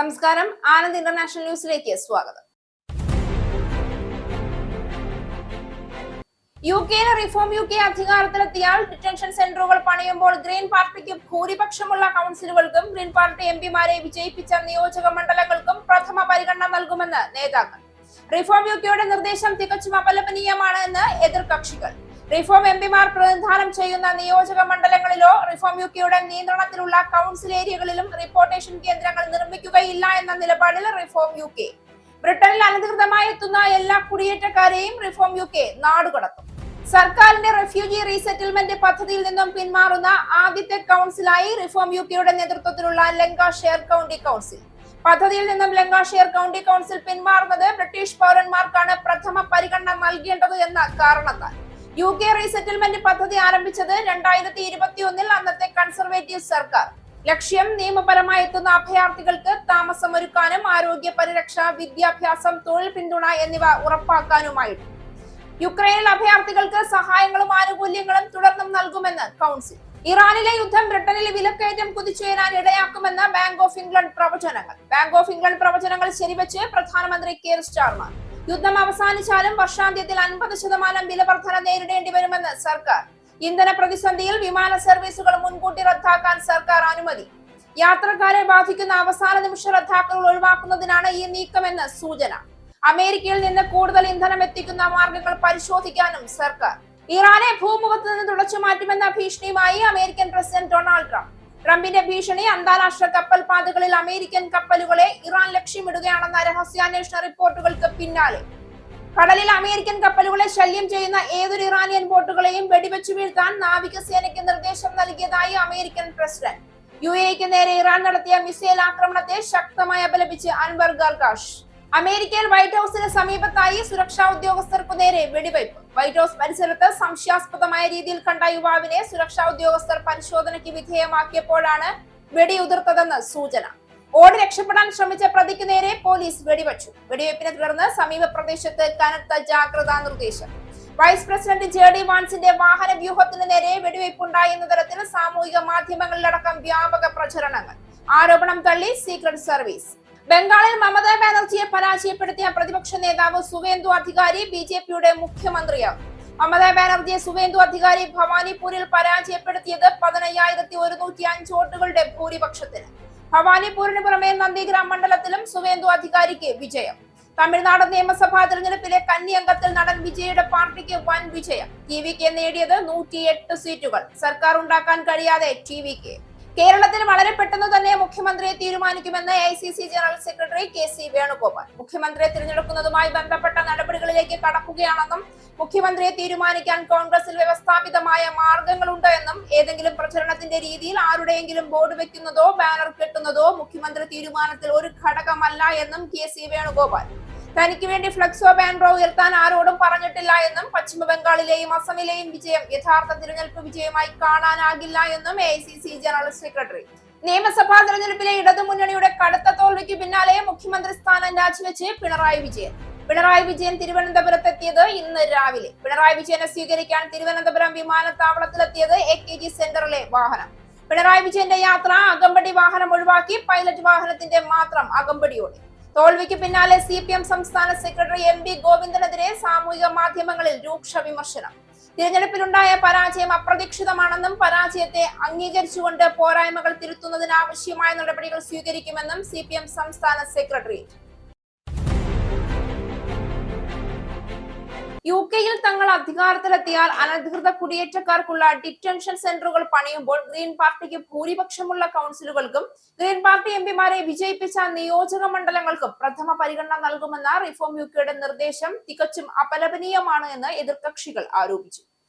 നമസ്കാരം, ആനന്ദ് ഇന്റർനാഷണൽ ന്യൂസിലേക്ക് സ്വാഗതം. യുകെയിലെ റിഫോം യുകെ അധികാരത്തിലെത്തിയാൽ ഡിറ്റൻഷൻ സെന്ററുകൾ പണിയുമ്പോൾ ഗ്രീൻ പാർട്ടിക്ക് ഭൂരിപക്ഷമുള്ള കൗൺസിലുകൾക്കും ഗ്രീൻ പാർട്ടി എംപിമാരെ വിജയിപ്പിച്ച നിയോജക മണ്ഡലങ്ങൾക്കും പ്രഥമ പരിഗണന നൽകുമെന്ന് നേതാക്കൾ. റിഫോം യുകെയുടെ നിർദ്ദേശം തികച്ചും അപലപനീയമാണ് എന്ന് എതിർകക്ഷികൾ. റിഫോം എംപിമാർ പ്രതിനിധാനം ചെയ്യുന്ന നിയോജക മണ്ഡലങ്ങളിലോ റിഫോം യുകെയുടെ നിയന്ത്രണത്തിലുള്ള കൗൺസിൽ ഏരിയകളിലും റിപ്പോർട്ടേഷൻ കേന്ദ്രങ്ങൾ നിർമ്മിക്കുകയില്ല എന്ന നിലപാടിൽ റിഫോം യുകെ. ബ്രിട്ടനിൽ അനധികൃതമായി എത്തുന്ന എല്ലാ കുടിയേറ്റക്കാരെയും റിഫോം യുകെ നാടുകടത്തും. സർക്കാരിന്റെ റെഫ്യൂജി റീസെറ്റിൽമെന്റ് പദ്ധതിയിൽ നിന്നും പിന്മാറുന്ന ആദ്യത്തെ കൗൺസിലായി റിഫോം യുകെയുടെ നേതൃത്വത്തിലുള്ള ലങ്കാഷെയർ കൗണ്ടി കൗൺസിൽ. പദ്ധതിയിൽ നിന്നും ലങ്കാഷെയർ കൗണ്ടി കൗൺസിൽ പിന്മാറുന്നത് ബ്രിട്ടീഷ് പൗരന്മാർക്കാണ് പ്രഥമ പരിഗണന നൽകേണ്ടത് എന്ന കാരണത്താൽ. യുകെ റീസെറ്റിൽമെന്റ് പദ്ധതി ആരംഭിച്ചത് 2021 അന്നത്തെ കൺസർവേറ്റീവ് സർക്കാർ. ലക്ഷ്യം നിയമപരമായി എത്തുന്ന അഭയാർത്ഥികൾക്ക് താമസമൊരുക്കാനും ആരോഗ്യ പരിരക്ഷ, വിദ്യാഭ്യാസം, തൊഴിൽ പിന്തുണ എന്നിവ ഉറപ്പാക്കാനുമായിരുന്നു. യുക്രൈനിൽ അഭയാർത്ഥികൾക്ക് സഹായങ്ങളും ആനുകൂല്യങ്ങളും തുടർന്നും നൽകുമെന്ന് കൗൺസിൽ. ഇറാനിലെ യുദ്ധം ബ്രിട്ടനിലെ വിലക്കയറ്റം കുതിച്ചുയരാൻ ഇടയാക്കുമെന്ന് ബാങ്ക് ഓഫ് ഇംഗ്ലണ്ട് പ്രവചനങ്ങൾ. ബാങ്ക് ഓഫ് ഇംഗ്ലണ്ട് പ്രവചനങ്ങൾ ശരിവെച്ച് പ്രധാനമന്ത്രി കെയർ സ്റ്റാർമർ. യുദ്ധം അവസാനിച്ചാലും വർഷാന്ത്യത്തിൽ 50% വില വർധന നേരിടേണ്ടി വരുമെന്ന് സർക്കാർ. ഇന്ധന പ്രതിസന്ധിയിൽ വിമാന സർവീസുകൾ മുൻകൂട്ടി റദ്ദാക്കാൻ സർക്കാർ അനുമതി. യാത്രക്കാരെ ബാധിക്കുന്ന അവസാന നിമിഷ റദ്ദാക്കലുകൾ ഒഴിവാക്കുന്നതിനാണ് ഈ നീക്കമെന്ന് സൂചന. അമേരിക്കയിൽ നിന്ന് കൂടുതൽ ഇന്ധനം എത്തിക്കുന്ന മാർഗങ്ങൾ പരിശോധിക്കാനും സർക്കാർ. ഇറാനെ ഭൂമുഖത്ത് നിന്ന് തുടച്ചു മാറ്റുമെന്ന ഭീഷണിയുമായി അമേരിക്കൻ പ്രസിഡന്റ് ഡൊണാൾഡ് ട്രംപ്. ട്രംപിന്റെ ഭീഷണി അന്താരാഷ്ട്ര കപ്പൽ പാതകളിൽ അമേരിക്കൻ കപ്പലുകളെ ഇറാൻ ലക്ഷ്യമിടുകയാണെന്ന രഹസ്യാന്വേഷണ റിപ്പോർട്ടുകൾക്ക് പിന്നാലെ കടലിൽ അമേരിക്കൻ കപ്പലുകളെ ശല്യം ചെയ്യുന്ന ഏതൊരു ഇറാനിയൻ ബോട്ടുകളെയും വെടിവെച്ചു വീഴ്ത്താൻ നാവികസേനയ്ക്ക് നിർദ്ദേശം നൽകിയതായി അമേരിക്കൻ പ്രസിഡന്റ്. യുഎഇക്ക് നേരെ ഇറാൻ നടത്തിയ മിസൈൽ ആക്രമണത്തെ ശക്തമായി അപലപിച്ച് അൻവർ ഗർഗാഷ്. അമേരിക്കയിൽ വൈറ്റ് ഹൌസിന് സമീപത്തായി സുരക്ഷാ ഉദ്യോഗസ്ഥർക്കു നേരെ വെടിവയ്പ്. വൈറ്റ് ഹൌസ് പരിസരത്ത് സംശയാസ്പദമായ രീതിയിൽ കണ്ട യുവാവിനെ സുരക്ഷാ ഉദ്യോഗസ്ഥർ പരിശോധനയ്ക്ക് വിധേയമാക്കിയപ്പോഴാണ് വെടിയുതിർത്തതെന്ന് സൂചന. ഓടി രക്ഷപ്പെടാൻ ശ്രമിച്ച പ്രതിക്ക് നേരെ പോലീസ് വെടിവെച്ചു. വെടിവയ്പ്പിനെ തുടർന്ന് സമീപ പ്രദേശത്ത് കനത്ത ജാഗ്രതാ നിർദ്ദേശം. വൈസ് പ്രസിഡന്റ് JD വാൻസിന്റെ വാഹന വ്യൂഹത്തിന് നേരെ വെടിവയ്പുണ്ടായി എന്ന തരത്തിൽ സാമൂഹിക മാധ്യമങ്ങളിലടക്കം വ്യാപക പ്രചരണങ്ങൾ. ആരോപണം തള്ളി സീക്രട്ട് സർവീസ്. ബംഗാളിൽ മമതാ ബാനർജിയെ പരാജയപ്പെടുത്തിയ പ്രതിപക്ഷ നേതാവ് സുവേന്ദു അധികാരി BJPയുടെ മുഖ്യമന്ത്രിയാകും. മമതാ ബാനർജിയെ സുവേന്ദു അധികാരി ഭവാനിപൂരിൽ പരാജയപ്പെടുത്തിയത് 15,105 വോട്ടുകളുടെ ഭൂരിപക്ഷത്തിന്. ഭവാനിപൂരിന് പുറമെ നന്ദിഗ്രാം മണ്ഡലത്തിലും സുവേന്ദു അധികാരിക്ക് വിജയം. തമിഴ്നാട് നിയമസഭാ തെരഞ്ഞെടുപ്പിലെ കന്നി അംഗത്തിൽ നടൻ വിജയുടെ പാർട്ടിക്ക് വൻ വിജയം. TVK നേടിയത് 108 സീറ്റുകൾ. സർക്കാർ ഉണ്ടാക്കാൻ കഴിയാതെ TVK. കേരളത്തിൽ വളരെ പെട്ടെന്ന് തന്നെ മുഖ്യമന്ത്രിയെ തീരുമാനിക്കുമെന്ന് AICC general secretary KC Venugopal. മുഖ്യമന്ത്രിയെ തിരഞ്ഞെടുക്കുന്നതുമായി ബന്ധപ്പെട്ട നടപടികളിലേക്ക് കടക്കുകയാണെന്നും മുഖ്യമന്ത്രിയെ തീരുമാനിക്കാൻ കോൺഗ്രസിൽ വ്യവസ്ഥാപിതമായ മാർഗങ്ങളുണ്ട് എന്നും ഏതെങ്കിലും പ്രചരണത്തിന്റെ രീതിയിൽ ആരുടെയെങ്കിലും ബോർഡ് വെക്കുന്നതോ ബാനർ കെട്ടുന്നതോ മുഖ്യമന്ത്രി തീരുമാനത്തിൽ ഒരു ഘടകമല്ല എന്നും KC വേണുഗോപാൽ. തനിക്ക് വേണ്ടി ഫ്ലക്സോ ബാനറോ ഉയർത്താൻ ആരോടും പറഞ്ഞിട്ടില്ല എന്നും പശ്ചിമ ബംഗാളിലെയും അസമിലെയും വിജയം യഥാർത്ഥ തിരഞ്ഞെടുപ്പ് വിജയമായി കാണാനാകില്ല എന്നും AICC ജനറൽ സെക്രട്ടറി. നിയമസഭാ തെരഞ്ഞെടുപ്പിലെ ഇടതുമുന്നണിയുടെ കടുത്ത തോൽവിക്ക് പിന്നാലെ മുഖ്യമന്ത്രി സ്ഥാനം രാജിവെച്ച് പിണറായി വിജയൻ. പിണറായി വിജയൻ തിരുവനന്തപുരത്തെത്തിയത് ഇന്ന് രാവിലെ. പിണറായി വിജയനെ സ്വീകരിക്കാൻ തിരുവനന്തപുരം വിമാനത്താവളത്തിലെത്തിയത് AKG സെന്ററിലെ വാഹനം. പിണറായി വിജയന്റെ യാത്ര അകമ്പടി വാഹനം ഒഴിവാക്കി പൈലറ്റ് വാഹനത്തിന്റെ മാത്രം അകമ്പടിയോടെ. തോൽവിക്ക് പിന്നാലെ CPM സംസ്ഥാന സെക്രട്ടറി MV ഗോവിന്ദനെതിരെ സാമൂഹിക മാധ്യമങ്ങളിൽ രൂക്ഷ വിമർശനം. തിരഞ്ഞെടുപ്പിലുണ്ടായ പരാജയം അപ്രതീക്ഷിതമാണെന്നും പരാജയത്തെ അംഗീകരിച്ചുകൊണ്ട് പോരായ്മകൾ തിരുത്തുന്നതിന് ആവശ്യമായ നടപടികൾ സ്വീകരിക്കുമെന്നും CPM സംസ്ഥാന സെക്രട്ടറി. യുകെയിൽ തങ്ങൾ അധികാരത്തിലെത്തിയാൽ അനധികൃത കുടിയേറ്റക്കാർക്കുള്ള ഡിറ്റൻഷൻ സെന്ററുകൾ പണിയുമ്പോൾ ഗ്രീൻ പാർട്ടിക്ക് ഭൂരിപക്ഷമുള്ള കൗൺസിലുകൾക്കും ഗ്രീൻ പാർട്ടി എംപിമാരെ വിജയിപ്പിച്ച നിയോജക മണ്ഡലങ്ങൾക്കും പ്രഥമ പരിഗണന നൽകുമെന്ന റിഫോം യുകെയുടെ നിർദ്ദേശം തികച്ചും അപലപനീയമാണ് എന്ന് എതിർകക്ഷികൾ ആരോപിച്ചു.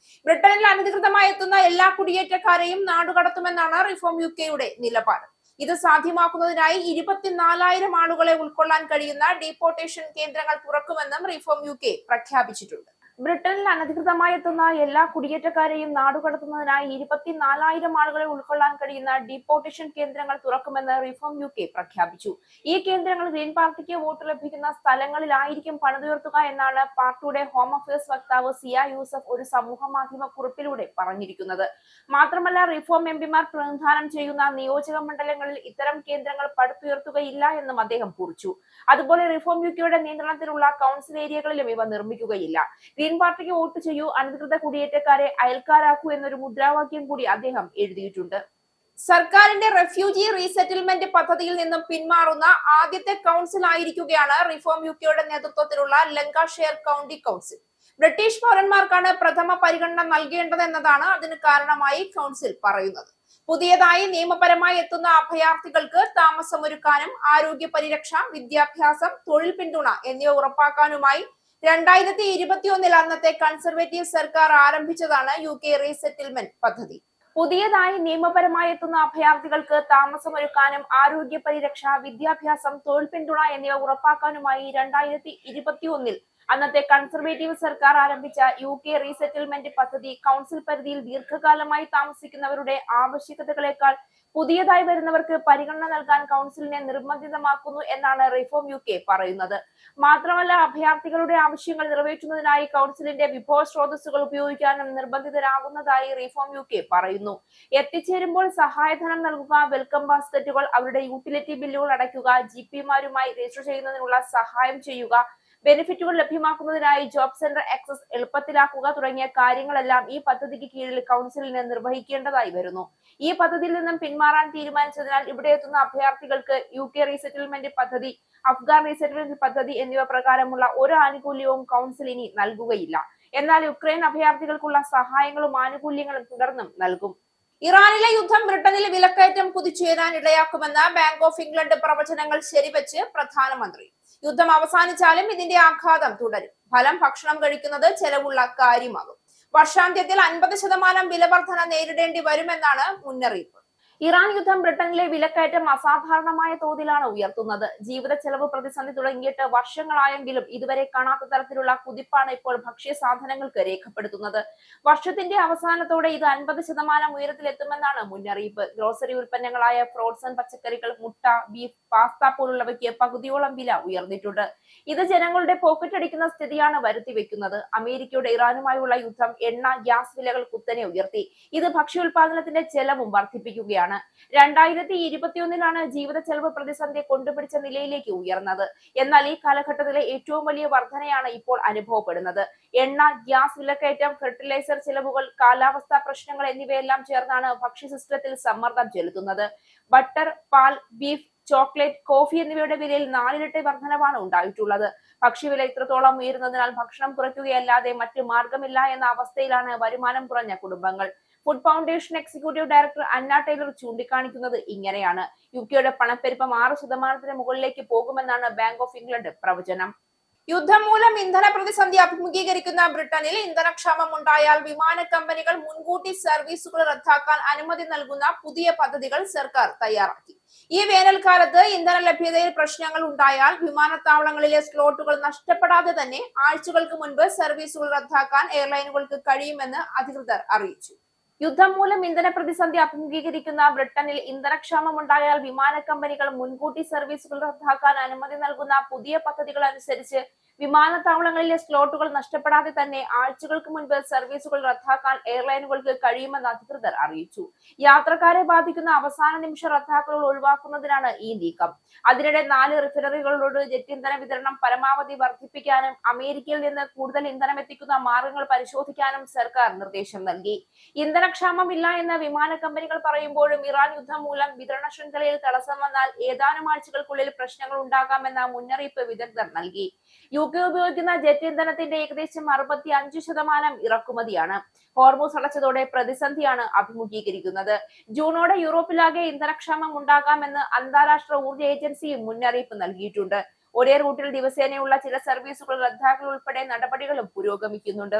ബ്രിട്ടനിൽ അനധികൃതമായി എത്തുന്ന എല്ലാ കുടിയേറ്റക്കാരെയും നാടുകടത്തുമെന്നാണ് റിഫോം യുകെയുടെ നിലപാട്. ഇത് സാധ്യമാക്കുന്നതിനായി 24,000 ആളുകളെ ഉൾക്കൊള്ളാൻ കഴിയുന്ന ഡീപ്പോർട്ടേഷൻ കേന്ദ്രങ്ങൾ തുറക്കുമെന്നും റിഫോം യുകെ പ്രഖ്യാപിച്ചിട്ടുണ്ട്. ബ്രിട്ടനിൽ അനധികൃതമായി എത്തുന്ന എല്ലാ കുടിയേറ്റക്കാരെയും നാടുകടത്തുന്നതിനായി 24,000 ആളുകളെ ഉൾക്കൊള്ളാൻ കഴിയുന്ന ഡീപ്പോർട്ടേഷൻ കേന്ദ്രങ്ങൾ തുറക്കുമെന്ന് റിഫോം UK പ്രഖ്യാപിച്ചു. ഈ കേന്ദ്രങ്ങൾ ഗ്രീൻ പാർട്ടിക്ക് വോട്ട് ലഭിക്കുന്ന സ്ഥലങ്ങളിലായിരിക്കും പണിതുയർത്തുക എന്നാണ് പാർട്ടിയുടെ ഹോം അഫയേഴ്സ് വക്താവ് സിയ യൂസഫ് ഒരു സമൂഹ മാധ്യമ കുറിപ്പിലൂടെ പറഞ്ഞിരിക്കുന്നത്. മാത്രമല്ല, റിഫോം എംപിമാർ പ്രതിനിധാനം ചെയ്യുന്ന നിയോജക മണ്ഡലങ്ങളിൽ ഇത്തരം കേന്ദ്രങ്ങൾ പടുത്തുയർത്തുകയില്ല എന്നും അദ്ദേഹം കുറിച്ചു. അതുപോലെ റിഫോം UKയുടെ നിയന്ത്രണത്തിലുള്ള കൗൺസിൽ ഏരിയകളിലും ഇവ നിർമ്മിക്കുകയില്ല. ഗ്രീൻ പാർട്ടിക്ക് വോട്ട് ചെയ്യൂ, അനധികൃത കുടിയേറ്റക്കാരെ അയൽക്കാരാക്കൂ എന്നൊരു മുദ്രാവാക്യം കൂടി അദ്ദേഹം എഴുതിയിട്ടുണ്ട്. സർക്കാരിന്റെ റെഫ്യൂജി റീസെറ്റിൽമെന്റ് പദ്ധതിയിൽ നിന്നും പിന്മാറുന്ന ആദ്യത്തെ കൗൺസിൽ ആയിരിക്കുകയാണ് റിഫോം UKയുടെ നേതൃത്വത്തിലുള്ള ലങ്കാഷെയർ കൗണ്ടി കൗൺസിൽ. ബ്രിട്ടീഷ് പൗരന്മാർക്കാണ് പ്രഥമ പരിഗണന നൽകേണ്ടതെന്നതാണ് അതിന് കാരണമായി കൗൺസിൽ പറയുന്നത്. പുതിയതായി നിയമപരമായി എത്തുന്ന അഭയാർത്ഥികൾക്ക് താമസമൊരുക്കാനും ആരോഗ്യ പരിരക്ഷ, വിദ്യാഭ്യാസം, തൊഴിൽ പിന്തുണ എന്നിവ ഉറപ്പാക്കാനുമായി 2021 അന്നത്തെ കൺസർവേറ്റീവ് സർക്കാർ ആരംഭിച്ചതാണ് UK റീസെറ്റിൽമെന്റ് പദ്ധതി. പുതിയതായി നിയമപരമായി എത്തുന്ന അഭയാർത്ഥികൾക്ക് താമസമൊരുക്കാനും ആരോഗ്യ പരിരക്ഷ, വിദ്യാഭ്യാസം, തൊഴിൽ പിന്തുണ എന്നിവ ഉറപ്പാക്കാനുമായി 2021 അന്നത്തെ കൺസർവേറ്റീവ് സർക്കാർ ആരംഭിച്ച UK റീസെറ്റിൽമെന്റ് പദ്ധതി കൗൺസിൽ പരിധിയിൽ ദീർഘകാലമായി താമസിക്കുന്നവരുടെ ആവശ്യകതകളെക്കാൾ പുതിയതായി വരുന്നവർക്ക് പരിഗണന നൽകാൻ കൗൺസിലിനെ നിർബന്ധിതമാക്കുന്നു എന്നാണ് റിഫോം UK പറയുന്നത്. മാത്രമല്ല, അഭയാർത്ഥികളുടെ ആവശ്യങ്ങൾ നിറവേറ്റുന്നതിനായി കൗൺസിലിന്റെ വിഭവ സ്രോതസ്സുകൾ ഉപയോഗിക്കാനും നിർബന്ധിതരാകുന്നതായി റിഫോം UK പറയുന്നു. എത്തിച്ചേരുമ്പോൾ സഹായധനം നൽകുക, വെൽക്കം ബാസ്ക്കറ്റുകൾ, അവരുടെ യൂട്ടിലിറ്റി ബില്ലുകൾ അടയ്ക്കുക, GPമാരുമായി രജിസ്റ്റർ ചെയ്യുന്നതിനുള്ള സഹായം ചെയ്യുക, ബെനിഫിറ്റുകൾ ലഭ്യമാക്കുന്നതിനായി ജോബ് സെന്റർ ആക്സസ് എളുപ്പത്തിലാക്കുക തുടങ്ങിയ കാര്യങ്ങളെല്ലാം ഈ പദ്ധതിക്ക് കീഴിൽ കൗൺസിലിന് നിർവഹിക്കേണ്ടതായി വരുന്നു. ഈ പദ്ധതിയിൽ നിന്നും പിന്മാറാൻ തീരുമാനിച്ചതിനാൽ ഇവിടെ എത്തുന്ന അഭയാർത്ഥികൾക്ക് UK റീസെറ്റിൽമെന്റ് പദ്ധതി, അഫ്ഗാൻ റീസെറ്റിൽമെന്റ് പദ്ധതി എന്നിവ പ്രകാരമുള്ള ഒരു ആനുകൂല്യവും കൗൺസിൽ ഇനി നൽകുകയില്ല. എന്നാൽ യുക്രൈൻ അഭയാർത്ഥികൾക്കുള്ള സഹായങ്ങളും ആനുകൂല്യങ്ങളും തുടർന്നും നൽകും. ഇറാനിലെ യുദ്ധം ബ്രിട്ടനിൽ വിലക്കയറ്റം കുതിച്ചുയരാൻ ഇടയാക്കുമെന്ന് ബാങ്ക് ഓഫ് ഇംഗ്ലണ്ട് പ്രവചനങ്ങൾ ശരിവെച്ച് പ്രധാനമന്ത്രി. യുദ്ധം അവസാനിച്ചാലും ഇതിന്റെ ആഘാതം തുടരും. ഫലം ഭക്ഷണം കഴിക്കുന്നത് ചെലവുള്ള കാര്യമാകും. വർഷാന്ത്യത്തിൽ 50% വിലവർധന നേരിടേണ്ടി വരുമെന്നാണ് മുന്നറിയിപ്പ്. ഇറാൻ യുദ്ധം ബ്രിട്ടനിലെ വിലക്കയറ്റം അസാധാരണമായ തോതിലാണ് ഉയർത്തുന്നത്. ജീവിത ചെലവ് പ്രതിസന്ധി തുടങ്ങിയിട്ട് വർഷങ്ങളായെങ്കിലും ഇതുവരെ കാണാത്ത തരത്തിലുള്ള കുതിപ്പാണ് ഇപ്പോൾ ഭക്ഷ്യ സാധനങ്ങൾക്ക് രേഖപ്പെടുത്തുന്നത്. വർഷത്തിന്റെ അവസാനത്തോടെ ഇത് 50% ഉയരത്തിലെത്തുമെന്നാണ് മുന്നറിയിപ്പ്. ഗ്രോസറി ഉൽപ്പന്നങ്ങളായ ഫ്രൂട്ട്സ് ആൻഡ് പച്ചക്കറികൾ, മുട്ട, ബീഫ്, പാസ്ത പോലുള്ളവയ്ക്ക് പകുതിയോളം വില ഉയർന്നിട്ടുണ്ട്. ഇത് ജനങ്ങളുടെ പോക്കറ്റ് അടിക്കുന്ന സ്ഥിതിയാണ് വരുത്തിവെക്കുന്നത്. അമേരിക്കയുടെ ഇറാനുമായുള്ള യുദ്ധം എണ്ണ, ഗ്യാസ് വിലകൾ കുത്തനെ ഉയർത്തി. ഇത് ഭക്ഷ്യോൽപാദനത്തിന്റെ ചെലവും വർദ്ധിപ്പിക്കുകയാണ്. 2021 ജീവിത ചെലവ് പ്രതിസന്ധി കൊണ്ടുപിടിച്ച നിലയിലേക്ക് ഉയർന്നത്. എന്നാൽ ഈ കാലഘട്ടത്തിലെ ഏറ്റവും വലിയ വർധനയാണ് ഇപ്പോൾ അനുഭവപ്പെടുന്നത്. എണ്ണ, ഗ്യാസ് വിലക്കയറ്റം, ഫെർട്ടിലൈസർ ചെലവുകൾ, കാലാവസ്ഥാ പ്രശ്നങ്ങൾ എന്നിവയെല്ലാം ചേർന്നാണ് ഭക്ഷ്യ സിസ്റ്റത്തിൽ സമ്മർദ്ദം ചെലുത്തുന്നത്. ബട്ടർ, പാൽ, ബീഫ്, ചോക്ലേറ്റ്, കോഫി എന്നിവയുടെ വിലയിൽ 4 ഇരട്ടി വർധനവാണ് ഉണ്ടായിട്ടുള്ളത്. ഭക്ഷ്യവില ഇത്രത്തോളം ഉയരുന്നതിനാൽ ഭക്ഷണം കുറയ്ക്കുകയല്ലാതെ മറ്റ് മാർഗമില്ല എന്ന അവസ്ഥയിലാണ് വരുമാനം കുറഞ്ഞ കുടുംബങ്ങൾ. ഫുഡ് ഫൗണ്ടേഷൻ എക്സിക്യൂട്ടീവ് ഡയറക്ടർ അന്ന ടൈലർ ചൂണ്ടിക്കാണിക്കുന്നത് ഇങ്ങനെയാണ്. UKയുടെ പണപ്പെരുപ്പം 6% മുകളിലേക്ക് പോകുമെന്നാണ് ബാങ്ക് ഓഫ് ഇംഗ്ലണ്ട് പ്രവചനം. യുദ്ധം മൂലം ഇന്ധന പ്രതിസന്ധി അഭിമുഖീകരിക്കുന്ന ബ്രിട്ടനിൽ ഇന്ധനക്ഷാമം ഉണ്ടായാൽ വിമാന കമ്പനികൾ മുൻകൂട്ടി സർവീസുകൾ റദ്ദാക്കാൻ അനുമതി നൽകുന്ന പുതിയ പദ്ധതികൾ സർക്കാർ തയ്യാറാക്കി. ഈ വേനൽക്കാലത്ത് ഇന്ധന ലഭ്യതയിൽ പ്രശ്നങ്ങൾ ഉണ്ടായാൽ വിമാനത്താവളങ്ങളിലെ സ്ലോട്ടുകൾ നഷ്ടപ്പെടാതെ തന്നെ ആഴ്ചകൾക്ക് മുൻപ് സർവീസുകൾ റദ്ദാക്കാൻ എയർലൈനുകൾക്ക് കഴിയുമെന്ന് അധികൃതർ അറിയിച്ചു. യുദ്ധം മൂലം ഇന്ധന പ്രതിസന്ധി അഭിമുഖീകരിക്കുന്ന ബ്രിട്ടനിൽ ഇന്ധനക്ഷാമം ഉണ്ടായാൽ വിമാന കമ്പനികൾ മുൻകൂട്ടി സർവീസുകൾ റദ്ദാക്കാൻ അനുമതി നൽകുന്ന പുതിയ പദ്ധതികൾ അനുസരിച്ച് വിമാനത്താവളങ്ങളിലെ സ്ലോട്ടുകൾ നഷ്ടപ്പെടാതെ തന്നെ ആഴ്ചകൾക്ക് മുൻപ് സർവീസുകൾ റദ്ദാക്കാൻ എയർലൈനുകൾക്ക് കഴിയുമെന്ന് അധികൃതർ അറിയിച്ചു. യാത്രക്കാരെ ബാധിക്കുന്ന അവസാന നിമിഷ റദ്ദാക്കലുകൾ ഒഴിവാക്കുന്നതിനാണ് ഈ നീക്കം. അതിനിടെ 4 റിഫൈനറികളോട് ജെറ്റ് ഇന്ധന വിതരണം പരമാവധി വർദ്ധിപ്പിക്കാനും അമേരിക്കയിൽ നിന്ന് കൂടുതൽ ഇന്ധനം എത്തിക്കുന്ന മാർഗങ്ങൾ പരിശോധിക്കാനും സർക്കാർ നിർദ്ദേശം നൽകി. ഇന്ധനക്ഷാമമില്ല എന്ന് വിമാന കമ്പനികൾ പറയുമ്പോഴും ഇറാൻ യുദ്ധം മൂലം വിതരണ ശൃംഖലയിൽ തടസ്സം വന്നാൽ ഏതാനും ആഴ്ചകൾക്കുള്ളിൽ പ്രശ്നങ്ങൾ ഉണ്ടാകാമെന്ന മുന്നറിയിപ്പ് വിദഗ്ധർ നൽകി. UK ഉപയോഗിക്കുന്ന ജെറ്റ് ഇന്ധനത്തിന്റെ ഏകദേശം 65% ഇറക്കുമതിയാണ്. ഹോർമൂസ് അടച്ചതോടെ പ്രതിസന്ധിയാണ് അഭിമുഖീകരിക്കുന്നത്. ജൂണോടെ യൂറോപ്പിലാകെ ഇന്ധനക്ഷാമം ഉണ്ടാകാമെന്ന് അന്താരാഷ്ട്ര ഊർജ്ജ ഏജൻസിയും മുന്നറിയിപ്പ് നൽകിയിട്ടുണ്ട്. ഒരേ റൂട്ടിൽ ദിവസേനയുള്ള ചില സർവീസുകൾ റദ്ദാക്കൽ ഉൾപ്പെടെ നടപടികളും പുരോഗമിക്കുന്നുണ്ട്.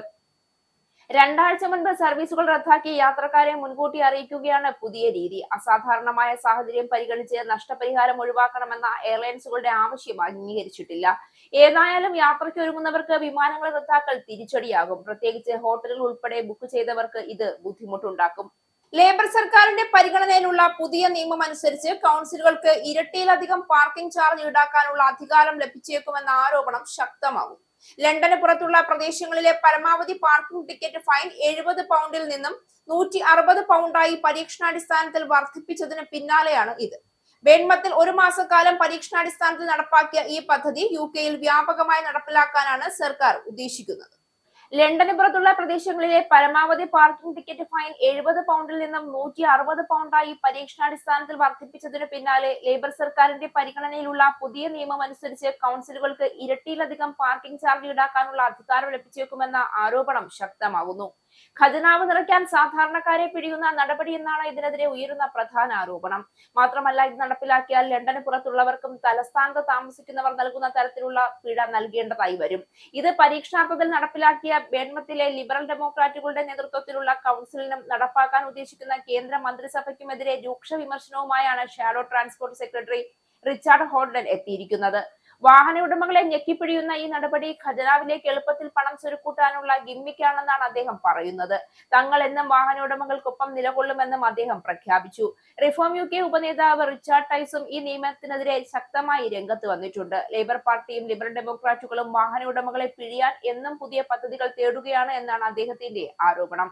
രണ്ടാഴ്ച മുൻപ് സർവീസുകൾ റദ്ദാക്കി യാത്രക്കാരെ മുൻകൂട്ടി അറിയിക്കുകയാണ് പുതിയ രീതി. അസാധാരണമായ സാഹചര്യം പരിഗണിച്ച് നഷ്ടപരിഹാരം ഒഴിവാക്കണമെന്ന എയർലൈൻസുകളുടെ ആവശ്യം അംഗീകരിച്ചിട്ടില്ല. ഏതായാലും യാത്രയ്ക്ക് ഒരുങ്ങുന്നവർക്ക് വിമാനങ്ങൾ റദ്ദാക്കൽ തിരിച്ചടിയാകും. പ്രത്യേകിച്ച് ഹോട്ടലുകൾ ഉൾപ്പെടെ ബുക്ക് ചെയ്തവർക്ക് ഇത് ബുദ്ധിമുട്ടുണ്ടാക്കും. ലേബർ സർക്കാരിന്റെ പരിഗണനയിലുള്ള പുതിയ നിയമം അനുസരിച്ച് കൗൺസിലുകൾക്ക് ഇരട്ടിയിലധികം പാർക്കിംഗ് ചാർജ് ഈടാക്കാനുള്ള അധികാരം ലഭിച്ചേക്കുമെന്ന ആരോപണം ശക്തമാകും. ലണ്ടന് പുറത്തുള്ള പ്രദേശങ്ങളിലെ പരമാവധി പാർക്കിംഗ് ടിക്കറ്റ് ഫൈൻ 70 പൗണ്ടിൽ നിന്നും 160 പൗണ്ടായി പരീക്ഷണാടിസ്ഥാനത്തിൽ വർദ്ധിപ്പിച്ചതിന് പിന്നാലെയാണ് ഇത്. ബേൺമത്തിൽ ഒരു മാസക്കാലം പരീക്ഷണാടിസ്ഥാനത്തിൽ നടപ്പാക്കിയ ഈ പദ്ധതി UK വ്യാപകമായി നടപ്പിലാക്കാനാണ് സർക്കാർ ഉദ്ദേശിക്കുന്നത്. ലണ്ടന് പുറത്തുള്ള പ്രദേശങ്ങളിലെ പരമാവധി പാർക്കിംഗ് ടിക്കറ്റ് ഫൈൻ 70 പൗണ്ടിൽ നിന്നും 160 പൗണ്ടായി പരീക്ഷണാടിസ്ഥാനത്തിൽ വർദ്ധിപ്പിച്ചതിനു പിന്നാലെ ലേബർ സർക്കാരിന്റെ പരിഗണനയിലുള്ള പുതിയ നിയമം അനുസരിച്ച് കൗൺസിലുകൾക്ക് ഇരട്ടിയിലധികം പാർക്കിംഗ് ചാർജ് ഈടാക്കാനുള്ള അധികാരം ലഭിച്ചേക്കുമെന്ന ആരോപണം ശക്തമാകുന്നു. ഖജനാവ് നിറയ്ക്കാൻ സാധാരണക്കാരെ പിടിയുന്ന നടപടിയെന്നാണ് ഇതിനെതിരെ ഉയരുന്ന പ്രധാന ആരോപണം. മാത്രമല്ല, ഇത് നടപ്പിലാക്കിയാൽ ലണ്ടന് പുറത്തുള്ളവർക്കും തലസ്ഥാനത്ത് താമസിക്കുന്നവർ നൽകുന്ന തരത്തിലുള്ള പിഴ നൽകേണ്ടതായി വരും. ഇത് പരീക്ഷണാർത്ഥത്തിൽ നടപ്പിലാക്കിയ ബേൺമത്തിലെ ലിബറൽ ഡെമോക്രാറ്റുകളുടെ നേതൃത്വത്തിലുള്ള കൗൺസിലിനും നടപ്പാക്കാൻ ഉദ്ദേശിക്കുന്ന കേന്ദ്ര മന്ത്രിസഭയ്ക്കുമെതിരെ രൂക്ഷ വിമർശനവുമായാണ് shadow transport secretary Richard Holden എത്തിയിരിക്കുന്നത്. വാഹന ഉടമകളെ ഞെക്കിപ്പിഴിയുന്ന ഈ നടപടി ഖജനാവിലേക്ക് എളുപ്പത്തിൽ പണം സ്വരുക്കൂട്ടാനുള്ള ഗിമ്മിക്കാണെന്നാണ് അദ്ദേഹം പറയുന്നത്. തങ്ങൾ എന്നും വാഹന ഉടമകൾക്കൊപ്പം നിലകൊള്ളുമെന്നും അദ്ദേഹം പ്രഖ്യാപിച്ചു. റിഫോം UK ഉപനേതാവ് റിച്ചാർഡ് ടൈസും ഈ നിയമത്തിനെതിരെ ശക്തമായി രംഗത്ത് വന്നിട്ടുണ്ട്. ലേബർ പാർട്ടിയും ലിബറൽ ഡെമോക്രാറ്റുകളും വാഹന ഉടമകളെ പിഴിയാൻ എന്നും പുതിയ പദ്ധതികൾ തേടുകയാണ് എന്നാണ് അദ്ദേഹത്തിന്റെ ആരോപണം.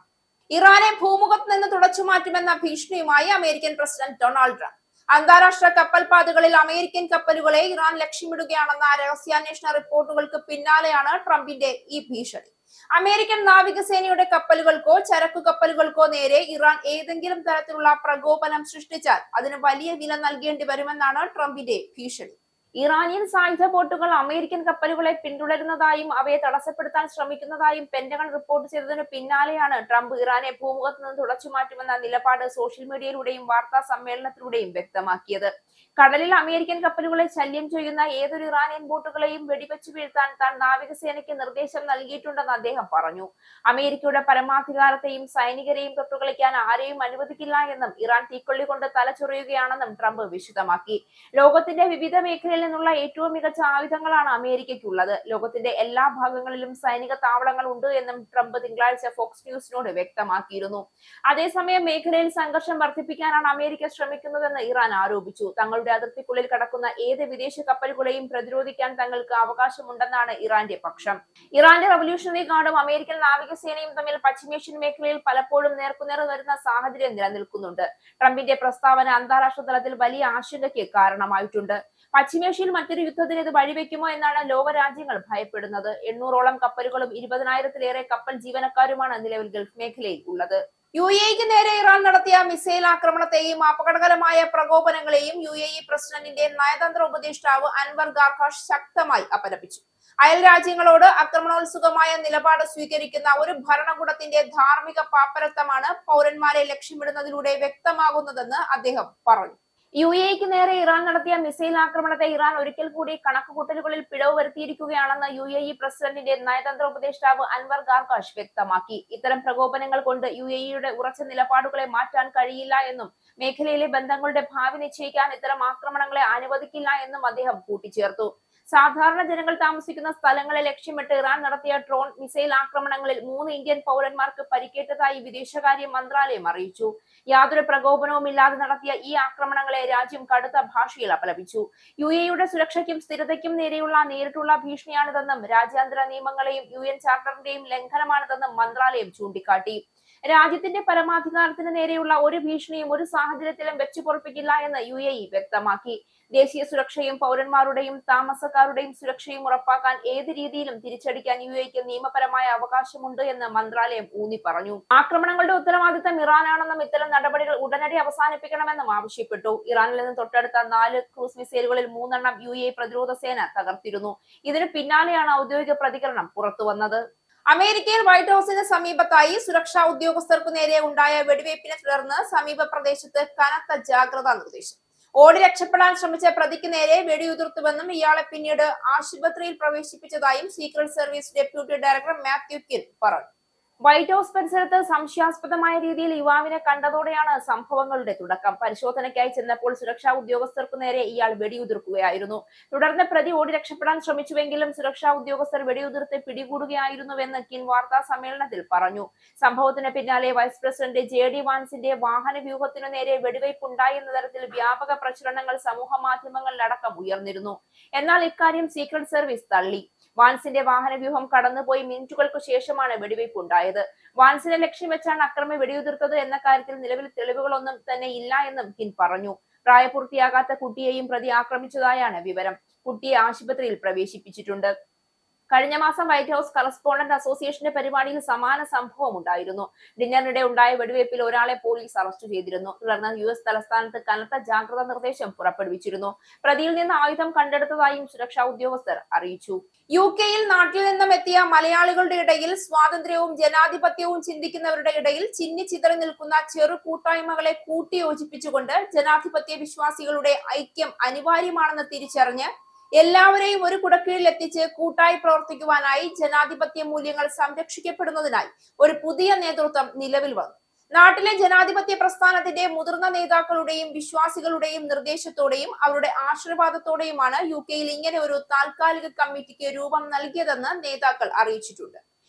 ഇറാനെ ഭൂമുഖത്ത് നിന്ന് തുടച്ചുമാറ്റുമെന്ന ഭീഷണിയുമായി അമേരിക്കൻ പ്രസിഡന്റ് ഡൊണാൾഡ് ട്രംപ്. അന്താരാഷ്ട്ര കപ്പൽപാതകളിൽ അമേരിക്കൻ കപ്പലുകളെ ഇറാൻ ലക്ഷ്യമിടുകയാണെന്ന രഹസ്യാന്വേഷണ റിപ്പോർട്ടുകൾക്ക് പിന്നാലെയാണ് ട്രംപിന്റെ ഈ ഭീഷണി. അമേരിക്കൻ നാവികസേനയുടെ കപ്പലുകൾക്കോ ചരക്കു കപ്പലുകൾക്കോ നേരെ ഇറാൻ ഏതെങ്കിലും തരത്തിലുള്ള പ്രകോപനം സൃഷ്ടിച്ചാൽ അതിന് വലിയ വില നൽകേണ്ടി വരുമെന്നാണ് ട്രംപിന്റെ ഭീഷണി. ഇറാനിയൻ സായുധ ബോട്ടുകൾ അമേരിക്കൻ കപ്പലുകളെ പിന്തുടരുന്നതായും അവയെ തടസ്സപ്പെടുത്താൻ ശ്രമിക്കുന്നതായും പെന്റഗൺ റിപ്പോർട്ട് ചെയ്തതിനു പിന്നാലെയാണ് ട്രംപ് ഇറാനെ ഭൂമുഖത്ത് നിന്ന് തുടച്ചുമാറ്റുമെന്ന നിലപാട് സോഷ്യൽ മീഡിയയിലൂടെയും വാർത്താ സമ്മേളനത്തിലൂടെയും വ്യക്തമാക്കിയത്. കടലിൽ അമേരിക്കൻ കപ്പലുകളെ ശല്യം ചെയ്യുന്ന ഏതൊരു ഇറാനിയൻ ബോട്ടുകളെയും വെടിവെച്ചു വീഴ്ത്താൻ താൻ നാവികസേനയ്ക്ക് നിർദ്ദേശം നൽകിയിട്ടുണ്ടെന്ന് അദ്ദേഹം പറഞ്ഞു. അമേരിക്കയുടെ പരമാധികാരത്തെയും സൈനികരെയും തൊട്ടുകളിക്കാൻ ആരെയും അനുവദിക്കില്ല എന്നും ഇറാൻ തീക്കൊള്ളി കൊണ്ട് തലചൊറിയുകയാണെന്നും ട്രംപ് വിശദമാക്കി. ലോകത്തിന്റെ വിവിധ മേഖലയിൽ നിന്നുള്ള ഏറ്റവും മികച്ച ആയുധങ്ങളാണ് അമേരിക്കയ്ക്കുള്ളത്. ലോകത്തിന്റെ എല്ലാ ഭാഗങ്ങളിലും സൈനിക താവളങ്ങൾ ഉണ്ട് എന്നും ട്രംപ് തിങ്കളാഴ്ച ഫോക്സ് ന്യൂസിനോട് വ്യക്തമാക്കിയിരുന്നു. അതേസമയം മേഖലയിൽ സംഘർഷം വർദ്ധിപ്പിക്കാനാണ് അമേരിക്ക ശ്രമിക്കുന്നതെന്ന് ഇറാൻ ആരോപിച്ചു. തങ്ങളുടെ അതിർത്തിക്കുള്ളിൽ കടക്കുന്ന ഏത് വിദേശ കപ്പലുകളെയും പ്രതിരോധിക്കാൻ തങ്ങൾക്ക് അവകാശമുണ്ടെന്നാണ് ഇറാന്റെ പക്ഷം. ഇറാന്റെ റവല്യൂഷണറി ഗാർഡും അമേരിക്കൻ നാവികസേനയും തമ്മിൽ പശ്ചിമേഷ്യൻ മേഖലയിൽ പലപ്പോഴും നേർക്കുനേർ വരുന്ന സാഹചര്യം നിലനിൽക്കുന്നുണ്ട്. ട്രംപിന്റെ പ്രസ്താവന അന്താരാഷ്ട്ര തലത്തിൽ വലിയ ആശങ്കയ്ക്ക് കാരണമായിട്ടുണ്ട്. പശ്ചിമേഷ്യയിൽ മറ്റൊരു യുദ്ധത്തിന് ഇത് വഴിവെക്കുമോ എന്നാണ് ലോകരാജ്യങ്ങൾ ഭയപ്പെടുന്നത്. 800ഓളം കപ്പലുകളും 20,000-ലേറെ കപ്പൽ ജീവനക്കാരുമാണ് നിലവിൽ ഗൾഫ് മേഖലയിൽ ഉള്ളത്. UAEക്ക് നേരെ ഇറാൻ നടത്തിയ മിസൈൽ ആക്രമണത്തെയും അപകടകരമായ പ്രകോപനങ്ങളെയും UAE പ്രസിഡന്റിന്റെ നയതന്ത്ര ഉപദേഷ്ടാവ് അൻവർ ഗാർഖാഷ് ശക്തമായി അപലപിച്ചു. അയൽ രാജ്യങ്ങളോട് ആക്രമണോത്സുകമായ നിലപാട് സ്വീകരിക്കുന്ന ഒരു ഭരണകൂടത്തിന്റെ ധാർമ്മിക പാപ്പരത്വമാണ് പൗരന്മാരെ ലക്ഷ്യമിടുന്നതിലൂടെ വ്യക്തമാകുന്നതെന്ന് അദ്ദേഹം പറഞ്ഞു. UAEക്ക് നേരെ ഇറാൻ നടത്തിയ മിസൈൽ ആക്രമണത്തെ ഇറാൻ ഒരിക്കൽ കൂടി കണക്കുകൂട്ടലുകളിൽ പിഴവ് വരുത്തിയിരിക്കുകയാണെന്ന് UAE പ്രസിഡന്റിന്റെ നയതന്ത്ര ഉപദേഷ്ടാവ് അൻവർ ഗാർഖാഷ് വ്യക്തമാക്കി. ഇത്തരം പ്രകോപനങ്ങൾ കൊണ്ട് UAEയുടെ ഉറച്ച നിലപാടുകളെ മാറ്റാൻ കഴിയില്ല എന്നും മേഖലയിലെ ബന്ധങ്ങളുടെ ഭാവി നിശ്ചയിക്കാൻ ഇത്തരം ആക്രമണങ്ങളെ അനുവദിക്കില്ല എന്നും അദ്ദേഹം കൂട്ടിച്ചേർത്തു. സാധാരണ ജനങ്ങൾ താമസിക്കുന്ന സ്ഥലങ്ങളെ ലക്ഷ്യമിട്ട് ഇറാൻ നടത്തിയ ഡ്രോൺ മിസൈൽ ആക്രമണങ്ങളിൽ 3 ഇന്ത്യൻ പൗരന്മാർക്ക് പരിക്കേറ്റതായി വിദേശകാര്യ മന്ത്രാലയം അറിയിച്ചു. യാതൊരു പ്രകോപനവുമില്ലാതെ നടത്തിയ ഈ ആക്രമണങ്ങളെ രാജ്യം കടുത്ത ഭാഷയിൽ അപലപിച്ചു. UAEയുടെ സുരക്ഷയ്ക്കും സ്ഥിരതയ്ക്കും നേരെയുള്ള നേരിട്ടുള്ള ഭീഷണിയാണിതെന്നും രാജ്യാന്തര നിയമങ്ങളെയും UN ചാർട്ടറിന്റെയും ലംഘനമാണിതെന്നും മന്ത്രാലയം ചൂണ്ടിക്കാട്ടി. രാജ്യത്തിന്റെ പരമാധികാരത്തിന് നേരെയുള്ള ഒരു ഭീഷണിയും ഒരു സാഹചര്യത്തിലും വെച്ചുപൊറുപ്പിക്കില്ല എന്ന് UAE വ്യക്തമാക്കി. ദേശീയ സുരക്ഷയും പൗരന്മാരുടെയും താമസക്കാരുടെയും സുരക്ഷയും ഉറപ്പാക്കാൻ ഏത് രീതിയിലും തിരിച്ചടിക്കാൻ UAEക്ക് നിയമപരമായ അവകാശമുണ്ട് എന്ന് മന്ത്രാലയം ഊന്നി പറഞ്ഞു. ആക്രമണങ്ങളുടെ ഉത്തരവാദിത്തം ഇറാനാണെന്നും ഇത്തരം നടപടികൾ ഉടനടി അവസാനിപ്പിക്കണമെന്നും ആവശ്യപ്പെട്ടു. ഇറാനിൽ നിന്ന് തൊട്ടടുത്ത 4 ക്രൂസ് മിസൈലുകളിൽ 3 UAE പ്രതിരോധ സേന തകർത്തിരുന്നു. ഇതിന് പിന്നാലെയാണ് ഔദ്യോഗിക പ്രതികരണം പുറത്തുവന്നത്. അമേരിക്കയിൽ വൈറ്റ് ഹൌസിന് സമീപത്തായി സുരക്ഷാ ഉദ്യോഗസ്ഥർക്കു നേരെ ഉണ്ടായ വെടിവയ്പ്പിനെ തുടർന്ന് സമീപ പ്രദേശത്ത് കനത്ത ജാഗ്രതാ നിർദ്ദേശം. ഓടി രക്ഷപ്പെടാൻ ശ്രമിച്ച പ്രതിക്ക് നേരെ വെടിയുതിർത്തുവെന്നും ഇയാളെ പിന്നീട് ആശുപത്രിയിൽ പ്രവേശിപ്പിച്ചതായും secret service deputy director Matthew Quinn പറഞ്ഞു. വൈറ്റ് ഹൌസ് പരിസരത്ത് സംശയാസ്പദമായ രീതിയിൽ യുവാവിനെ കണ്ടതോടെയാണ് സംഭവങ്ങളുടെ തുടക്കം. പരിശോധനയ്ക്കായി ചെന്നപ്പോൾ സുരക്ഷാ ഉദ്യോഗസ്ഥർക്കു നേരെ ഇയാൾ വെടിയുതിർക്കുകയായിരുന്നു. തുടർന്ന് പ്രതി ഓടി രക്ഷപ്പെടാൻ ശ്രമിച്ചുവെങ്കിലും സുരക്ഷാ ഉദ്യോഗസ്ഥർ വെടിയുതിർത്ത് പിടികൂടുകയായിരുന്നുവെന്ന് കിൻ വാർത്താ സമ്മേളനത്തിൽ പറഞ്ഞു. സംഭവത്തിന് പിന്നാലെ വൈസ് പ്രസിഡന്റ് JD വാൻസിന്റെ വാഹന വ്യൂഹത്തിനു നേരെ വെടിവയ്പുണ്ടായെന്ന തരത്തിൽ വ്യാപക പ്രചരണങ്ങൾ സമൂഹ മാധ്യമങ്ങളിലടക്കം ഉയർന്നിരുന്നു. എന്നാൽ ഇക്കാര്യം സീക്രട്ട് സർവീസ് തള്ളി. വാൻസിന്റെ വാഹന വ്യൂഹം കടന്നുപോയി മിനിറ്റുകൾക്കു ശേഷമാണ് വെടിവയ്പ് ഉണ്ടായത്. വാൻസിനെ ലക്ഷ്യം വെച്ചാണ് അക്രമി വെടിയുതിർത്തത് എന്ന കാര്യത്തിൽ നിലവിൽ തെളിവുകളൊന്നും തന്നെ ഇല്ല എന്നും കിൻ പറഞ്ഞു. പ്രായപൂർത്തിയാകാത്ത കുട്ടിയെയും പ്രതി ആക്രമിച്ചതായാണ് വിവരം. കുട്ടിയെ ആശുപത്രിയിൽ പ്രവേശിപ്പിച്ചിട്ടുണ്ട്. കഴിഞ്ഞ മാസം വൈറ്റ് ഹൌസ് കറസ്പോണ്ടന്റ് അസോസിയേഷന്റെ പരിപാടിയിൽ സമാന സംഭവം ഉണ്ടായിരുന്നു. ഡിന്നറിനിടെ ഉണ്ടായ വെടിവയ്പിൽ ഒരാളെ പോലീസ് അറസ്റ്റ് ചെയ്തിരുന്നു. തുടർന്ന് US തലസ്ഥാനത്ത് കനത്ത ജാഗ്രതാ നിർദ്ദേശം പുറപ്പെടുവിച്ചിരുന്നു. പ്രതിയിൽ നിന്ന് ആയുധം കണ്ടെടുത്തതായും സുരക്ഷാ ഉദ്യോഗസ്ഥർ അറിയിച്ചു. UK-യിൽ നാട്ടിൽ നിന്നും എത്തിയ മലയാളികളുടെ ഇടയിൽ സ്വാതന്ത്ര്യവും ജനാധിപത്യവും ചിന്തിക്കുന്നവരുടെ ഇടയിൽ ചിന്നിച്ചിതറി നിൽക്കുന്ന ചെറു കൂട്ടായ്മകളെ കൂട്ടിയോജിപ്പിച്ചുകൊണ്ട് ജനാധിപത്യ വിശ്വാസികളുടെ ഐക്യം അനിവാര്യമാണെന്ന് തിരിച്ചറിഞ്ഞ് എല്ലാവരെയും ഒരു കുടക്കീഴിൽ എത്തിച്ച് കൂട്ടായി പ്രവർത്തിക്കുവാനായി ജനാധിപത്യ മൂല്യങ്ങൾ സംരക്ഷിക്കപ്പെടുന്നതിനായി ഒരു പുതിയ നേതൃത്വം നിലവിൽ വന്നു. നാട്ടിലെ ജനാധിപത്യ പ്രസ്ഥാനത്തിന്റെ മുതിർന്ന നേതാക്കളുടെയും വിശ്വാസികളുടെയും നിർദ്ദേശത്തോടെയും അവരുടെ ആശീർവാദത്തോടെയുമാണ് UK-യിൽ ഇങ്ങനെ ഒരു താൽക്കാലിക കമ്മിറ്റിക്ക് രൂപം നൽകിയതെന്ന് നേതാക്കൾ അറിയിച്ചിട്ടുണ്ട്.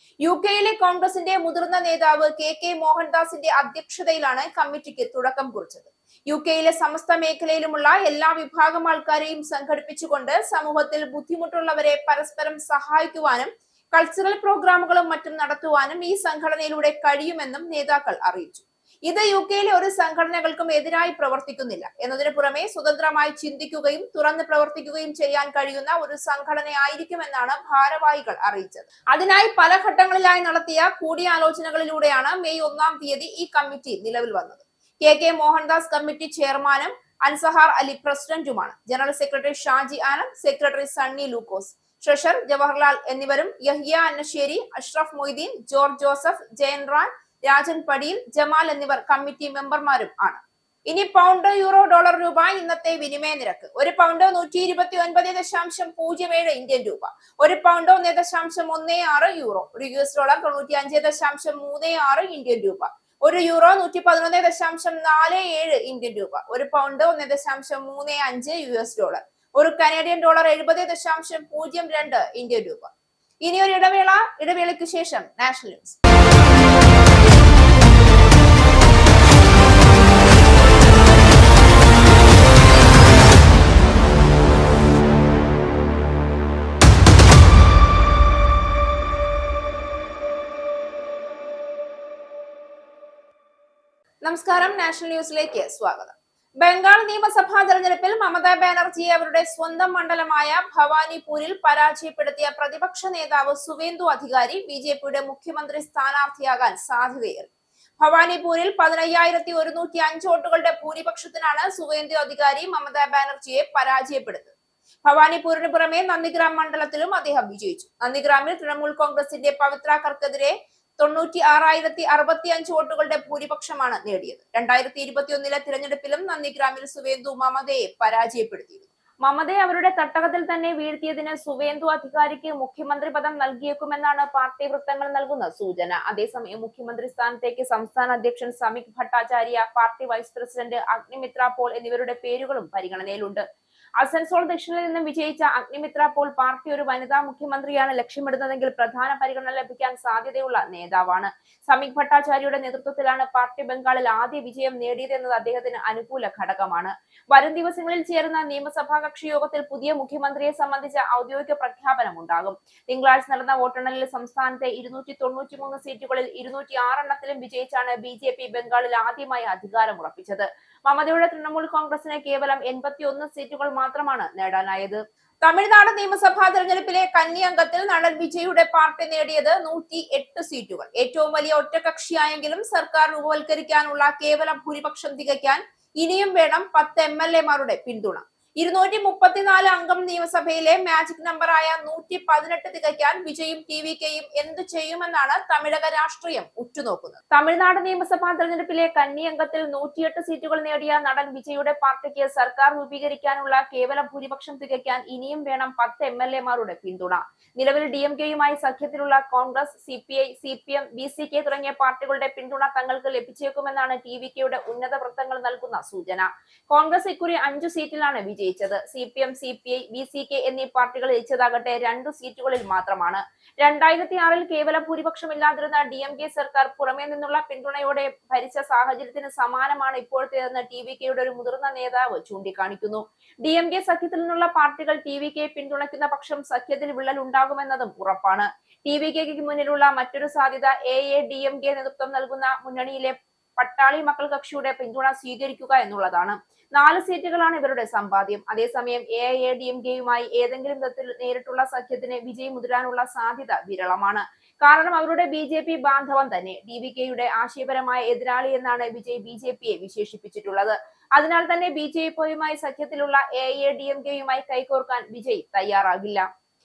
UK-യിലെ കോൺഗ്രസിന്റെ മുതിർന്ന നേതാവ് KK മോഹൻദാസിന്റെ അധ്യക്ഷതയിലാണ് കമ്മിറ്റിക്ക് തുടക്കം കുറിച്ചത്. UK-യിലെ സമസ്ത മേഖലയിലുമുള്ള എല്ലാ വിഭാഗം ആൾക്കാരെയും സംഘടിപ്പിച്ചുകൊണ്ട് സമൂഹത്തിൽ ബുദ്ധിമുട്ടുള്ളവരെ പരസ്പരം സഹായിക്കുവാനും കൾച്ചറൽ പ്രോഗ്രാമുകളും മറ്റും നടത്തുവാനും ഈ സംഘടനയിലൂടെ കഴിയുമെന്നും നേതാക്കൾ അറിയിച്ചു. ഇത് UK-യിലെ ഒരു സംഘടനകൾക്കും എതിരായി പ്രവർത്തിക്കുന്നില്ല എന്നതിനു പുറമെ സ്വതന്ത്രമായി ചിന്തിക്കുകയും തുറന്ന് പ്രവർത്തിക്കുകയും ചെയ്യാൻ കഴിയുന്ന ഒരു സംഘടനയായിരിക്കുമെന്നാണ് ഭാരവാഹികൾ അറിയിച്ചത്. അതിനായി പല ഘട്ടങ്ങളിലായി നടത്തിയ കൂടിയാലോചനകളിലൂടെയാണ് മെയ് 1-ാം തീയതി ഈ കമ്മിറ്റി നിലവിൽ വന്നത്. KK മോഹൻദാസ് കമ്മിറ്റി ചെയർമാനും അൻസഹാർ അലി പ്രസിഡന്റുമാണ്. General secretary Shaji Anand, secretary Sunny Lukose, treasurer Jawaharlal എന്നിവരും യഹ്യ അന്നശ്ശേരി, അഷ്റഫ് മൊയ്തീൻ, ജോർജ് ജോസഫ്, ജയൻ റാൻ, രാജൻ പടിയിൽ, ജമാൽ എന്നിവർ കമ്മിറ്റി മെമ്പർമാരും ആണ്. ഇനി പൗണ്ട്, യൂറോ, ഡോളർ, രൂപ ഇന്നത്തെ വിനിമയ നിരക്ക്. ഒരു പൗണ്ട് 129.07 ഇന്ത്യൻ രൂപ. ഒരു പൗണ്ട് 1.16 യൂറോ. ഒരു US ഡോളർ 95.36 ഇന്ത്യൻ രൂപ. ഒരു യൂറോ 111.47 ഇന്ത്യൻ രൂപ. ഒരു പൗണ്ട് 1.35 US ഡോളർ. ഒരു കനേഡിയൻ ഡോളർ 70.02 ഇന്ത്യൻ രൂപ. ഇനി ഒരു ഇടവേളയ്ക്ക് ശേഷം നാഷണൽ ന്യൂസ്. നമസ്കാരം, നാഷണൽ ന്യൂസിലേക്ക് സ്വാഗതം. ബംഗാൾ നിയമസഭാ തെരഞ്ഞെടുപ്പിൽ മമതാ ബാനർജിയെ അവരുടെ സ്വന്തം മണ്ഡലമായ ഭവാനിപൂരിൽ പരാജയപ്പെടുത്തിയ പ്രതിപക്ഷ നേതാവ് സുവേന്ദു അധികാരി BJPയുടെ മുഖ്യമന്ത്രി സ്ഥാനാർത്ഥിയാകാൻ സാധ്യതയേറി. ഭവാനിപൂരിൽ 15,105 വോട്ടുകളുടെ ഭൂരിപക്ഷത്തിനാണ് സുവേന്ദു അധികാരി മമതാ ബാനർജിയെ പരാജയപ്പെടുത്തിയത്. ഭവാനിപൂരിന് പുറമെ നന്ദിഗ്രാം മണ്ഡലത്തിലും അദ്ദേഹം വിജയിച്ചു. നന്ദിഗ്രാമിൽ തൃണമൂൽ കോൺഗ്രസിന്റെ പവിത്ര കർക്കെതിരെ 96,065 വോട്ടുകളുടെ ഭൂരിപക്ഷമാണ് നേടിയത്. 2021 തിരഞ്ഞെടുപ്പിലും നന്ദിഗ്രാമിൽ സുവേന്ദു മമതയെ പരാജയപ്പെടുത്തിയിരുന്നു. മമതയെ അവരുടെ തട്ടകത്തിൽ തന്നെ വീഴ്ത്തിയതിന് സുവേന്ദു അധികാരിക്ക് മുഖ്യമന്ത്രി പദം നൽകിയേക്കുമെന്നാണ് പാർട്ടി വൃത്തങ്ങൾ നൽകുന്ന സൂചന. അതേസമയം മുഖ്യമന്ത്രി സ്ഥാനത്തേക്ക് സംസ്ഥാന അധ്യക്ഷൻ Samik Bhattacharya, party vice president Agnimitra Paul എന്നിവരുടെ പേരുകളും പരിഗണനയിലുണ്ട്. അസൻസോൾ ദക്ഷിണിൽ നിന്നും വിജയിച്ച അഗ്നിമിത്ര പോൾ പാർട്ടി ഒരു വനിതാ മുഖ്യമന്ത്രിയാണ് ലക്ഷ്യമിടുന്നതെങ്കിൽ പ്രധാന പരിഗണന ലഭിക്കാൻ സാധ്യതയുള്ള നേതാവാണ്. സമീക് ഭട്ടാചാര്യയുടെ നേതൃത്വത്തിലാണ് പാർട്ടി ബംഗാളിൽ ആദ്യ വിജയം നേടിയതെന്നത് അദ്ദേഹത്തിന് അനുകൂല ഘടകമാണ്. വരും ദിവസങ്ങളിൽ ചേരുന്ന നിയമസഭാ കക്ഷി യോഗത്തിൽ പുതിയ മുഖ്യമന്ത്രിയെ സംബന്ധിച്ച ഔദ്യോഗിക പ്രഖ്യാപനം ഉണ്ടാകും. തിങ്കളാഴ്ച നടന്ന വോട്ടെണ്ണലിൽ സംസ്ഥാനത്തെ 293 സീറ്റുകളിൽ 206 എണ്ണത്തിലും വിജയിച്ചാണ് BJP ബംഗാളിൽ ആദ്യമായി അധികാരം ഉറപ്പിച്ചത്. മമതയുടെ തൃണമൂൽ കോൺഗ്രസിന് കേവലം 81 സീറ്റുകൾ മാത്രമാണ് നേടാനായത്. തമിഴ്നാട് നിയമസഭാ തെരഞ്ഞെടുപ്പിലെ കന്നി അംഗത്തിൽ നടൻ വിജയുടെ പാർട്ടി നേടിയത് 108 സീറ്റുകൾ. ഏറ്റവും വലിയ ഒറ്റകക്ഷിയായെങ്കിലും സർക്കാർ രൂപവൽക്കരിക്കാനുള്ള കേവല ഭൂരിപക്ഷം തികയ്ക്കാൻ ഇനിയും വേണം 10 MLA-മാരുടെ പിന്തുണ. 234 അംഗം നിയമസഭയിലെ മാജിക് നമ്പറായ 118 തികയ്ക്കാൻ വിജയും ടി.വി.കെയും എന്തു ചെയ്യുമെന്നാണ് തമിഴക രാഷ്ട്രീയം ഉറ്റുനോക്കുന്നത്. തമിഴ്നാട് നിയമസഭാ തെരഞ്ഞെടുപ്പിലെ കന്നി അംഗത്തിൽ 108 സീറ്റുകൾ നേടിയ നടൻ വിജയുടെ പാർട്ടിക്ക് സർക്കാർ രൂപീകരിക്കാനുള്ള കേവല ഭൂരിപക്ഷം തികയ്ക്കാൻ ഇനിയും വേണം 10 MLA-മാരുടെ പിന്തുണ. നിലവിൽ DMK-യുമായി സഖ്യത്തിലുള്ള കോൺഗ്രസ്, CPI, CPM, BCK തുടങ്ങിയ പാർട്ടികളുടെ പിന്തുണ തങ്ങൾക്ക് ലഭിച്ചേക്കുമെന്നാണ് ടി.വി.കെയുടെ ഉന്നത വൃത്തങ്ങൾ നൽകുന്ന സൂചന. കോൺഗ്രസ് ഇക്കുറി 5 സീറ്റിലാണ് വിജയിച്ചത്. CPM, CPI, BCK എന്നീ പാർട്ടികൾ ജയിച്ചതാകട്ടെ 2 സീറ്റുകളിൽ മാത്രമാണ്. 2006-ൽ കേവല ഭൂരിപക്ഷമില്ലാതിരുന്ന DMK സർക്കാർ പുറമേ നിന്നുള്ള പിന്തുണയോടെ ഭരിച്ച സാഹചര്യത്തിന് സമാനമാണ് ഇപ്പോഴത്തേതെന്ന് ടി.വി.കെയുടെ ഒരു മുതിർന്ന നേതാവ് ചൂണ്ടിക്കാണിക്കുന്നു. DMK സഖ്യത്തിൽ നിന്നുള്ള പാർട്ടികൾ ടി.വി.കെയെ പിന്തുണയ്ക്കുന്ന പക്ഷം സഖ്യത്തിൽ വിള്ളൽ ഉണ്ടാകുമെന്നതും ഉറപ്പാണ്. ടി.വി.കെയ്ക്ക് മുന്നിലുള്ള മറ്റൊരു സാധ്യത AADMK നേതൃത്വം നൽകുന്ന മുന്നണിയിലെ പട്ടാളി മക്കൾ കക്ഷിയുടെ പിന്തുണ സ്വീകരിക്കുക എന്നുള്ളതാണ്. 4 സീറ്റുകളാണ് ഇവരുടെ സമ്പാദ്യം. അതേസമയം AADMK-യുമായി ഏതെങ്കിലും തരത്തിൽ നേരിട്ടുള്ള സഖ്യത്തിന് വിജയ് മുതിരാനുള്ള സാധ്യത വിരളമാണ്. കാരണം അവരുടെ BJP ബാന്ധവം തന്നെ. ടി.വി.കെയുടെ ആശയപരമായ എതിരാളി എന്നാണ് വിജയ് BJP-യെ വിശേഷിപ്പിച്ചിട്ടുള്ളത്. അതിനാൽ തന്നെ BJP-യുമായി സഖ്യത്തിലുള്ള AADMK-യുമായി കൈകോർക്കാൻ വിജയ് തയ്യാറാകില്ല.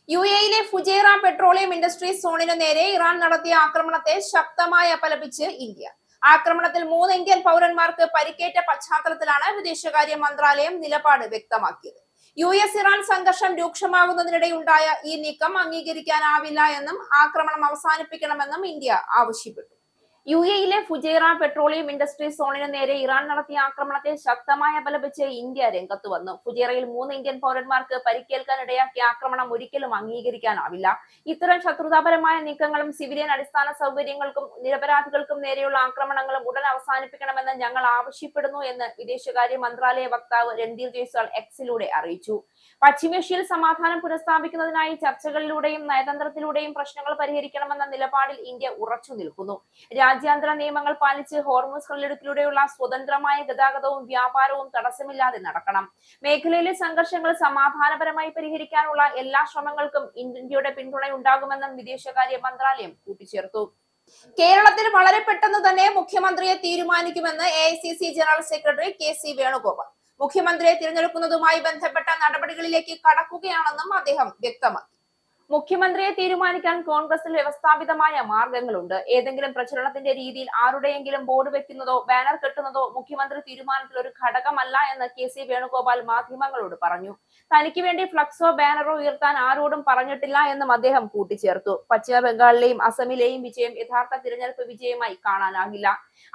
UAE-യിലെ ഫുജൈറ പെട്രോളിയം ഇൻഡസ്ട്രീസ് സോണിനു നേരെ ഇറാൻ നടത്തിയ ആക്രമണത്തെ ശക്തമായി അപലപിച്ച് ഇന്ത്യ. ആക്രമണത്തിൽ 3 ഇന്ത്യൻ പൗരന്മാർക്ക് പരിക്കേറ്റ പശ്ചാത്തലത്തിലാണ് വിദേശകാര്യ മന്ത്രാലയം നിലപാട് വ്യക്തമാക്കിയത്. US-ഇറാൻ സംഘർഷം രൂക്ഷമാകുന്നതിനിടെയുണ്ടായ ഈ നീക്കം അംഗീകരിക്കാനാവില്ല എന്നും ആക്രമണം അവസാനിപ്പിക്കണമെന്നും ഇന്ത്യ ആവശ്യപ്പെട്ടു. UAE-യിലെ ഫുജൈറ പെട്രോളിയം ഇൻഡസ്ട്രീസ് സോണിനു നേരെ ഇറാൻ നടത്തിയ ആക്രമണത്തെ ശക്തമായി അപലപിച്ച് ഇന്ത്യ രംഗത്ത് വന്നു. ഫുജൈറയിൽ 3 ഇന്ത്യൻ പൗരന്മാർക്ക് പരിക്കേൽക്കാനിടയാക്കിയ ആക്രമണം ഒരിക്കലും അംഗീകരിക്കാനാവില്ല. ഇത്തരം ശത്രുതാപരമായ നീക്കങ്ങളും സിവിലിയൻ അടിസ്ഥാന സൗകര്യങ്ങൾക്കും നിരപരാധികൾക്കും നേരെയുള്ള ആക്രമണങ്ങളും ഉടൻ അവസാനിപ്പിക്കണമെന്ന് ഞങ്ങൾ ആവശ്യപ്പെടുന്നു എന്ന് വിദേശകാര്യ മന്ത്രാലയ വക്താവ് രൺധീർ ജയ്സ്വാൾ എക്സിലൂടെ അറിയിച്ചു. പശ്ചിമേഷ്യയിൽ സമാധാനം പുനഃസ്ഥാപിക്കുന്നതിനായി ചർച്ചകളിലൂടെയും നയതന്ത്രത്തിലൂടെയും പ്രശ്നങ്ങൾ പരിഹരിക്കണമെന്ന നിലപാടിൽ ഇന്ത്യ ഉറച്ചു നിൽക്കുന്നു. രാജ്യാന്തര നിയമങ്ങൾ പാലിച്ച് ഹോർമുസ് കടലിടുക്കിലൂടെയുള്ള സ്വതന്ത്രമായ ഗതാഗതവും വ്യാപാരവും തടസ്സമില്ലാതെ നടക്കണം. മേഖലയിലെ സംഘർഷങ്ങൾ സമാധാനപരമായി പരിഹരിക്കാനുള്ള എല്ലാ ശ്രമങ്ങൾക്കും ഇന്ത്യയുടെ പിന്തുണയുണ്ടാകുമെന്നും വിദേശകാര്യ മന്ത്രാലയം കൂട്ടിച്ചേർത്തു. കേരളത്തിൽ വളരെ പെട്ടെന്ന് തന്നെ മുഖ്യമന്ത്രിയെ തീരുമാനിക്കുമെന്ന് AICC general secretary KC Venugopal. മുഖ്യമന്ത്രിയെ തിരഞ്ഞെടുക്കുന്നതുമായി ബന്ധപ്പെട്ട നടപടികളിലേക്ക് കടക്കുകയാണെന്നും അദ്ദേഹം വ്യക്തമാക്കി. മുഖ്യമന്ത്രിയെ തീരുമാനിക്കാൻ കോൺഗ്രസിൽ വ്യവസ്ഥാപിതമായ മാർഗങ്ങളുണ്ട്. ഏതെങ്കിലും പ്രചരണത്തിന്റെ രീതിയിൽ ആരുടെയെങ്കിലും ബോർഡ് വെക്കുന്നതോ ബാനർ കെട്ടുന്നതോ മുഖ്യമന്ത്രി തീരുമാനത്തിൽ ഒരു ഘടകമല്ല എന്ന് KC വേണുഗോപാൽ മാധ്യമങ്ങളോട് പറഞ്ഞു. തനിക്ക് വേണ്ടി ഫ്ലക്സോ ബാനറോ ഉയർത്താൻ ആരോടും പറഞ്ഞിട്ടില്ല എന്നും അദ്ദേഹം കൂട്ടിച്ചേർത്തു. പശ്ചിമ ബംഗാളിലെയും അസമിലെയും വിജയം യഥാർത്ഥ തിരഞ്ഞെടുപ്പ് വിജയമായി കാണാനാകില്ല.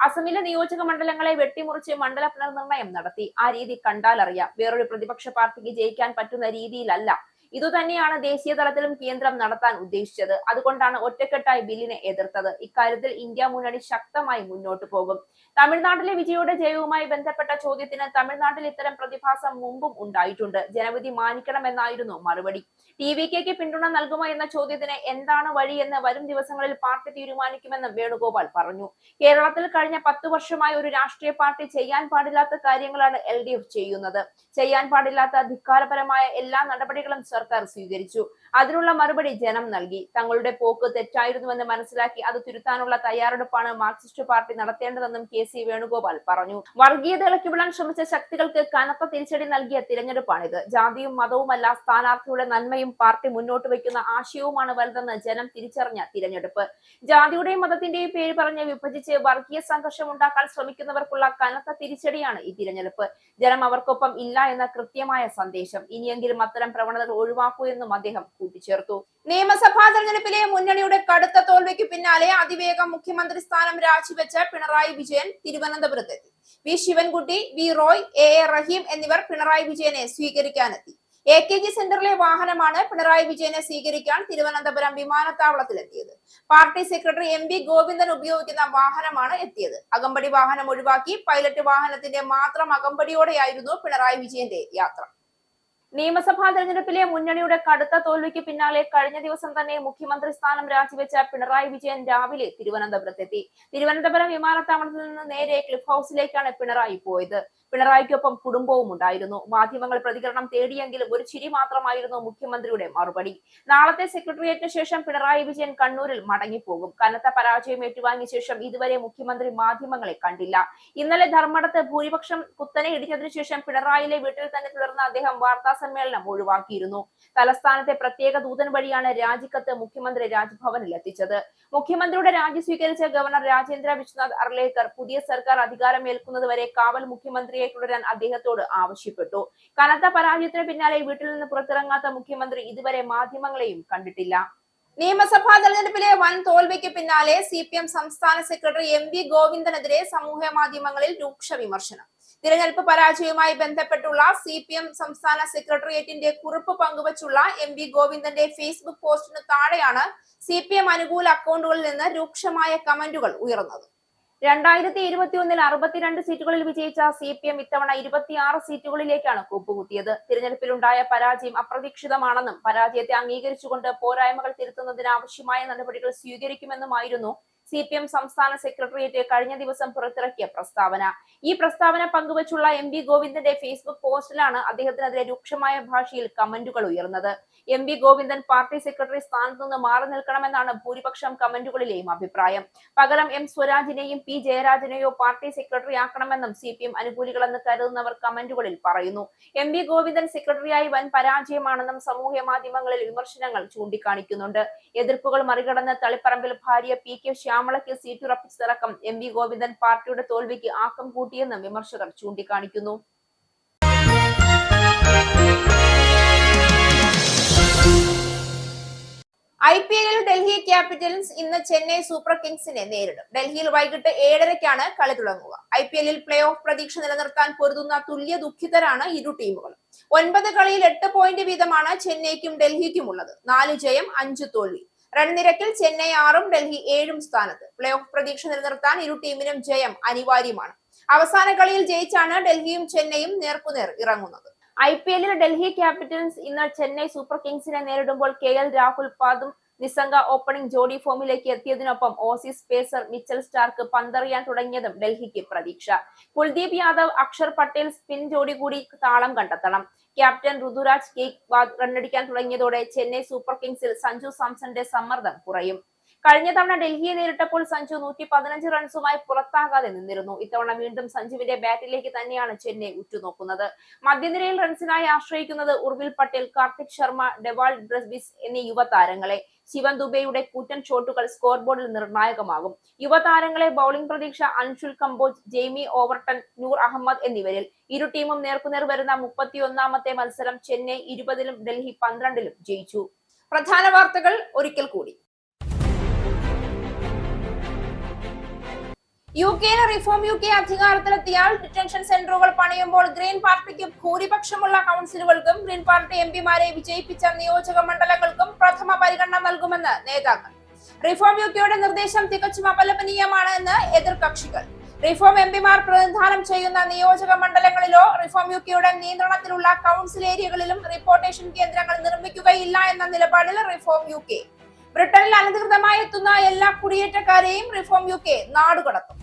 അസമിലെ നിയോജക മണ്ഡലങ്ങളെ വെട്ടിമുറിച്ച് മണ്ഡല പുനർനിർണയം നടത്തി. ആ രീതി കണ്ടാലറിയാം. വേറൊരു പ്രതിപക്ഷ പാർട്ടിക്ക് ജയിക്കാൻ പറ്റുന്ന രീതിയിലല്ല. ഇതുതന്നെയാണ് ദേശീയ തലത്തിലും കേന്ദ്രം നടത്താൻ ഉദ്ദേശിച്ചത്. അതുകൊണ്ടാണ് ഒറ്റക്കെട്ടായി ബില്ലിനെ എതിർത്തത്. ഇക്കാര്യത്തിൽ ഇന്ത്യ മുന്നണി ശക്തമായി മുന്നോട്ടു പോകും. തമിഴ്നാട്ടിലെ വിജയുടെ ജയവുമായി ബന്ധപ്പെട്ട ചോദ്യത്തിന് തമിഴ്നാട്ടിൽ ഇത്തരം പ്രതിഭാസം മുമ്പും ഉണ്ടായിട്ടുണ്ട്. ജനവിധി മാനിക്കണമെന്നായിരുന്നു മറുപടി. ടി.വി.കെക്ക് പിന്തുണ നൽകുമോ എന്ന ചോദ്യത്തിന് എന്താണ് വഴിയെന്ന് വരും ദിവസങ്ങളിൽ പാർട്ടി തീരുമാനിക്കുമെന്നും വേണുഗോപാൽ പറഞ്ഞു. കേരളത്തിൽ കഴിഞ്ഞ 10 വർഷമായി ഒരു രാഷ്ട്രീയ പാർട്ടി ചെയ്യാൻ പാടില്ലാത്ത കാര്യങ്ങളാണ് LDF ചെയ്യുന്നത്. ചെയ്യാൻ പാടില്ലാത്ത ധിക്കാരപരമായ എല്ലാ നടപടികളും സർക്കാർ സ്വീകരിച്ചു. അതിനുള്ള മറുപടി ജനം നൽകി. തങ്ങളുടെ പോക്ക് തെറ്റായിരുന്നുവെന്ന് മനസ്സിലാക്കി അത് തിരുത്താനുള്ള തയ്യാറെടുപ്പാണ് മാർക്സിസ്റ്റ് പാർട്ടി നടത്തേണ്ടതെന്നും KC വേണുഗോപാൽ പറഞ്ഞു. വർഗീയത ഇളക്കിവിടാൻ ശ്രമിച്ച ശക്തികൾക്ക് കനത്ത തിരിച്ചടി നൽകിയ തിരഞ്ഞെടുപ്പാണിത്. ജാതിയും മതവുമല്ല സ്ഥാനാർത്ഥിയുടെ നന്മയും പാർട്ടി മുന്നോട്ട് വയ്ക്കുന്ന ആശയവുമാണ് വലുതെന്ന് ജനം തിരിച്ചറിഞ്ഞ തിരഞ്ഞെടുപ്പ്. ജാതിയുടെയും മതത്തിന്റെയും പേര് പറഞ്ഞ് വിഭജിച്ച് വർഗീയ സംഘർഷം ഉണ്ടാക്കാൻ ശ്രമിക്കുന്നവർക്കുള്ള കനത്ത തിരിച്ചടിയാണ് ഈ തിരഞ്ഞെടുപ്പ്. ജനം അവർക്കൊപ്പം ഇല്ല എന്ന കൃത്യമായ സന്ദേശം. ഇനിയെങ്കിലും അത്തരം പ്രവണതകൾ ഒഴിവാക്കൂ എന്നും അദ്ദേഹം കൂട്ടിച്ചേർത്തു. നിയമസഭാ തെരഞ്ഞെടുപ്പിലെ മുന്നണിയുടെ കടുത്ത തോൽവിക്ക് പിന്നാലെ അതിവേഗം മുഖ്യമന്ത്രി സ്ഥാനം രാജിവെച്ച പിണറായി വിജയൻ തിരുവനന്തപുരത്തെത്തി. V Sivankutty, V Roy, A Rahim എന്നിവർ പിണറായി വിജയനെ സ്വീകരിക്കാനെത്തി. AKG സെന്ററിലെ വാഹനമാണ് പിണറായി വിജയനെ സ്വീകരിക്കാൻ തിരുവനന്തപുരം വിമാനത്താവളത്തിലെത്തിയത്. പാർട്ടി സെക്രട്ടറി MV ഗോവിന്ദൻ ഉപയോഗിക്കുന്ന വാഹനമാണ് എത്തിയത്. അകമ്പടി വാഹനം ഒഴിവാക്കി പൈലറ്റ് വാഹനത്തിന്റെ മാത്രം അകമ്പടിയോടെയായിരുന്നു പിണറായി വിജയന്റെ യാത്ര. നിയമസഭാ തെരഞ്ഞെടുപ്പിലെ മുന്നണിയുടെ കടുത്ത തോൽവിക്ക് പിന്നാലെ കഴിഞ്ഞ ദിവസം തന്നെ മുഖ്യമന്ത്രി സ്ഥാനം രാജിവെച്ച പിണറായി വിജയൻ രാവിലെ തിരുവനന്തപുരത്തെത്തി. തിരുവനന്തപുരം വിമാനത്താവളത്തിൽ നിന്ന് നേരെ ക്ലിഫ് ഹൌസിലേക്കാണ് പിണറായി പോയത്. പിണറായിക്കൊപ്പം കുടുംബവും ഉണ്ടായിരുന്നു. മാധ്യമങ്ങൾ പ്രതികരണം തേടിയെങ്കിലും ഒരു ചിരി മാത്രമായിരുന്നു മുഖ്യമന്ത്രിയുടെ മറുപടി. നാളത്തെ സെക്രട്ടേറിയറ്റിന് ശേഷം പിണറായി വിജയൻ കണ്ണൂരിൽ മടങ്ങിപ്പോകും. കനത്ത പരാജയം ഏറ്റുവാങ്ങിയ ശേഷം ഇതുവരെ മുഖ്യമന്ത്രി മാധ്യമങ്ങളെ കണ്ടില്ല. ഇന്നലെ ധർമ്മടത്ത് ഭൂരിപക്ഷം കുത്തനെ ഇടിഞ്ഞതിനു ശേഷം പിണറായിലെ വീട്ടിൽ തന്നെ തുടർന്ന് അദ്ദേഹം വാർത്താ സമ്മേളനം ഒഴിവാക്കിയിരുന്നു. തലസ്ഥാനത്തെ പ്രത്യേക ദൂതൻ വഴിയാണ് രാജിക്കത്ത് മുഖ്യമന്ത്രി രാജ്ഭവനിൽ എത്തിച്ചത്. മുഖ്യമന്ത്രിയുടെ രാജി സ്വീകരിച്ച ഗവർണർ രാജേന്ദ്ര വിശ്വനാഥ് അർലേക്കർ പുതിയ സർക്കാർ അധികാരമേൽക്കുന്നതുവരെ കാവൽ മുഖ്യമന്ത്രിയെ തുടരാൻ അദ്ദേഹത്തോട് ആവശ്യപ്പെട്ടു. കനത്ത പരാജയത്തിന് പിന്നാലെ വീട്ടിൽ നിന്ന് പുറത്തിറങ്ങാത്ത മുഖ്യമന്ത്രി ഇതുവരെ മാധ്യമങ്ങളെയും കണ്ടിട്ടില്ല. നിയമസഭാ തെരഞ്ഞെടുപ്പിലെ വൻ തോൽവിക്ക് പിന്നാലെ CPM സംസ്ഥാന സെക്രട്ടറി MV ഗോവിന്ദനെതിരെ സമൂഹ മാധ്യമങ്ങളിൽ രൂക്ഷ വിമർശനം. തിരഞ്ഞെടുപ്പ് പരാജയവുമായി ബന്ധപ്പെട്ടുള്ള CPM സംസ്ഥാന സെക്രട്ടേറിയറ്റിന്റെ കുറിപ്പ് പങ്കുവച്ചുള്ള MV ഗോവിന്ദന്റെ ഫേസ്ബുക്ക് പോസ്റ്റിനു താഴെയാണ് CPM അനുകൂല അക്കൗണ്ടുകളിൽ നിന്ന് രൂക്ഷമായ കമന്റുകൾ ഉയർന്നത്. 2021 62 സീറ്റുകളിൽ വിജയിച്ച CPM ഇത്തവണ 26 സീറ്റുകളിലേക്കാണ് കൂപ്പുകുത്തിയത്. തിരഞ്ഞെടുപ്പിലുണ്ടായ പരാജയം അപ്രതീക്ഷിതമാണെന്നും പരാജയത്തെ അംഗീകരിച്ചുകൊണ്ട് പോരായ്മകൾ തിരുത്തുന്നതിന് ആവശ്യമായ നടപടികൾ സ്വീകരിക്കുമെന്നുമായിരുന്നു CPM സംസ്ഥാന സെക്രട്ടേറിയറ്റ് കഴിഞ്ഞ ദിവസം പുറത്തിറക്കിയ പ്രസ്താവന. ഈ പ്രസ്താവന പങ്കുവച്ചുള്ള MV ഗോവിന്ദന്റെ ഫേസ്ബുക്ക് പോസ്റ്റിലാണ് അദ്ദേഹത്തിനെതിരെ രൂക്ഷമായ ഭാഷയിൽ കമന്റുകൾ ഉയർന്നത്. MV ഗോവിന്ദൻ പാർട്ടി സെക്രട്ടറി സ്ഥാനത്ത് നിന്ന് മാറി നിൽക്കണമെന്നാണ് ഭൂരിപക്ഷം കമന്റുകളിലെയും അഭിപ്രായം. പകരം M സ്വരാജിനെയും P ജയരാജനെയോ പാർട്ടി സെക്രട്ടറി ആക്കണമെന്നും CPM അനുകൂലികളെന്ന് കരുതുന്നവർ കമന്റുകളിൽ പറയുന്നു. MV ഗോവിന്ദൻ സെക്രട്ടറിയായി വൻ പരാജയമാണെന്നും സമൂഹ മാധ്യമങ്ങളിൽ വിമർശനങ്ങൾ ചൂണ്ടിക്കാണിക്കുന്നുണ്ട്. എതിർപ്പുകൾ മറികടന്ന് തളിപ്പറമ്പിൽ ഭാര്യ PK ശ്യാമളയ്ക്ക് സീറ്റുറപ്പിച്ചതടക്കം MV ഗോവിന്ദൻ പാർട്ടിയുടെ തോൽവിക്ക് ആക്കം കൂട്ടിയെന്നും വിമർശകർ ചൂണ്ടിക്കാണിക്കുന്നു. IPL ഡൽഹി ക്യാപിറ്റൽസ് ഇന്ന് ചെന്നൈ സൂപ്പർ കിങ്സിനെ നേരിടും. ഡൽഹിയിൽ വൈകിട്ട് 7:30-ക്കാണ് കളി തുടങ്ങുക. IPL പ്ലേ ഓഫ് പ്രതീക്ഷ നിലനിർത്താൻ പൊരുതുന്ന തുല്യ ദുഃഖിതരാണ് ഇരു ടീമുകളും. 9 കളിയിൽ 8 പോയിന്റ് വീതമാണ് ചെന്നൈക്കും ഡൽഹിക്കും ഉള്ളത്. 4 ജയം 5 തോൽവി. റൺ നിരക്കിൽ ചെന്നൈ 6-ഉം ഡൽഹി 7-ഉം സ്ഥാനത്ത്. പ്ലേ ഓഫ് പ്രതീക്ഷ നിലനിർത്താൻ ഇരു ടീമിനും ജയം അനിവാര്യമാണ്. അവസാന കളിയിൽ ജയിച്ചാണ് ഡൽഹിയും ചെന്നൈയും നേർക്കുനേർ ഇറങ്ങുന്നത്. IPL ഡൽഹി ക്യാപിറ്റൽസ് ഇന്ന് ചെന്നൈ സൂപ്പർ കിങ്സിനെ നേരിടുമ്പോൾ KL രാഹുൽ പാദും നിസംഗ ഓപ്പണിംഗ് ജോഡി ഫോമിലേക്ക് എത്തിയതിനൊപ്പം ഓസീസ് പേസർ മിച്ചൽ സ്റ്റാർക്ക് പന്തെറിയാൻ തുടങ്ങിയതും ഡൽഹിക്ക് പ്രതീക്ഷ. കുൽദീപ് യാദവ് അക്ഷർ പട്ടേൽ സ്പിൻ ജോഡി കൂടി താളം കണ്ടെത്തണം. ക്യാപ്റ്റൻ ഋതുരാജ് ഗെയ്ക്വാദ് റണ്ണടിക്കാൻ തുടങ്ങിയതോടെ ചെന്നൈ സൂപ്പർ കിങ്സിൽ സഞ്ജു സാംസന്റെ സമ്മർദ്ദം കുറയും. കഴിഞ്ഞ തവണ ഡൽഹിയെ നേരിട്ടപ്പോൾ സഞ്ജു 115 റൺസുമായി പുറത്താകാതെ നിന്നിരുന്നു. ഇത്തവണ വീണ്ടും സഞ്ജുവിന്റെ ബാറ്റിലേക്ക് തന്നെയാണ് ചെന്നൈ ഉറ്റുനോക്കുന്നത്. മധ്യനിരയിൽ റൺസിനായി ആശ്രയിക്കുന്നത് ഉർവിൽ പട്ടേൽ, കാർത്തിക് ശർമ്മ, ഡെവാൾ ബ്രസ്ബിസ് എന്നീ യുവതാരങ്ങളെ. ശിവൻ ദുബെയുടെ കൂറ്റൻ ഷോട്ടുകൾ സ്കോർ ബോർഡിൽ നിർണായകമാകും. യുവതാരങ്ങളെ ബൌളിംഗ് പ്രതീക്ഷ അൻഷുൽ കംബോജ്, ജെയ്മി ഓവർട്ടൺ, നൂർ അഹമ്മദ് എന്നിവരിൽ. ഇരു ടീമും നേർക്കുനേർ വരുന്ന 31ാമത്തെ മത്സരം ചെന്നൈ 20-ലും ഡൽഹി 12-ലും ജയിച്ചു. പ്രധാന വാർത്തകൾ ഒരിക്കൽ കൂടി. UK റിഫോം UK അധികാരത്തിലെത്തിയാൽ ഡിറ്റൻഷൻ സെന്ററുകൾ പണിയുമ്പോൾ ഗ്രീൻ പാർട്ടിക്ക് ഭൂരിപക്ഷമുള്ള കൗൺസിലുകൾക്കും ഗ്രീൻ പാർട്ടി MPമാരെ വിജയിപ്പിച്ച നിയോജക മണ്ഡലങ്ങൾക്കും പ്രഥമ പരിഗണന നൽകുമെന്ന് നേതാക്കൾ. റിഫോം UKയുടെ നിർദ്ദേശം തികച്ചും അപലപനീയമാണ് എന്ന് എതിർകക്ഷികൾ. റിഫോം MPമാർ പ്രതിനിധാനം ചെയ്യുന്ന നിയോജക മണ്ഡലങ്ങളിലോ റിഫോം UKയുടെ നിയന്ത്രണത്തിലുള്ള കൗൺസിൽ ഏരിയകളിലും റിപ്പോർട്ടേഷൻ കേന്ദ്രങ്ങൾ നിർമ്മിക്കുകയില്ല എന്ന നിലപാടിൽ റിഫോം UK. ബ്രിട്ടനിൽ അനധികൃതമായി എത്തുന്ന എല്ലാ കുടിയേറ്റക്കാരെയും റിഫോം UK നാടുകടത്തും.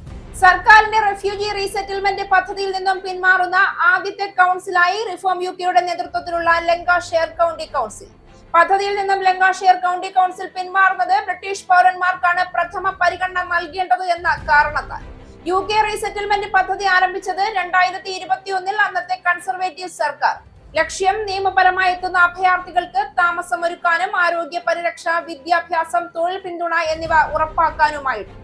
സർക്കാരിന്റെ റെഫ്യൂജി റീസെറ്റിൽമെന്റ് പദ്ധതിയിൽ നിന്നും പിന്മാറുന്ന ആദ്യത്തെ കൗൺസിലായി റിഫോം UKയുടെ നേതൃത്വത്തിലുള്ള ലങ്കാഷെയർ കൗണ്ടി കൗൺസിൽ. പദ്ധതിയിൽ നിന്നും ലങ്കാഷെയർ കൗണ്ടി കൗൺസിൽ പിന്മാറുന്നത് ബ്രിട്ടീഷ് പൗരന്മാർക്കാണ് പ്രഥമ പരിഗണന നൽകേണ്ടത് എന്ന കാരണത്താൽ. UK റീസെറ്റിൽമെന്റ് പദ്ധതി ആരംഭിച്ചത് 2021-ൽ അന്നത്തെ കൺസർവേറ്റീവ് സർക്കാർ. ലക്ഷ്യം നിയമപരമായി എത്തുന്ന അഭയാർത്ഥികൾക്ക് താമസമൊരുക്കാനും ആരോഗ്യ പരിരക്ഷ, വിദ്യാഭ്യാസം, തൊഴിൽ പിന്തുണ എന്നിവ ഉറപ്പാക്കാനുമായിരുന്നു.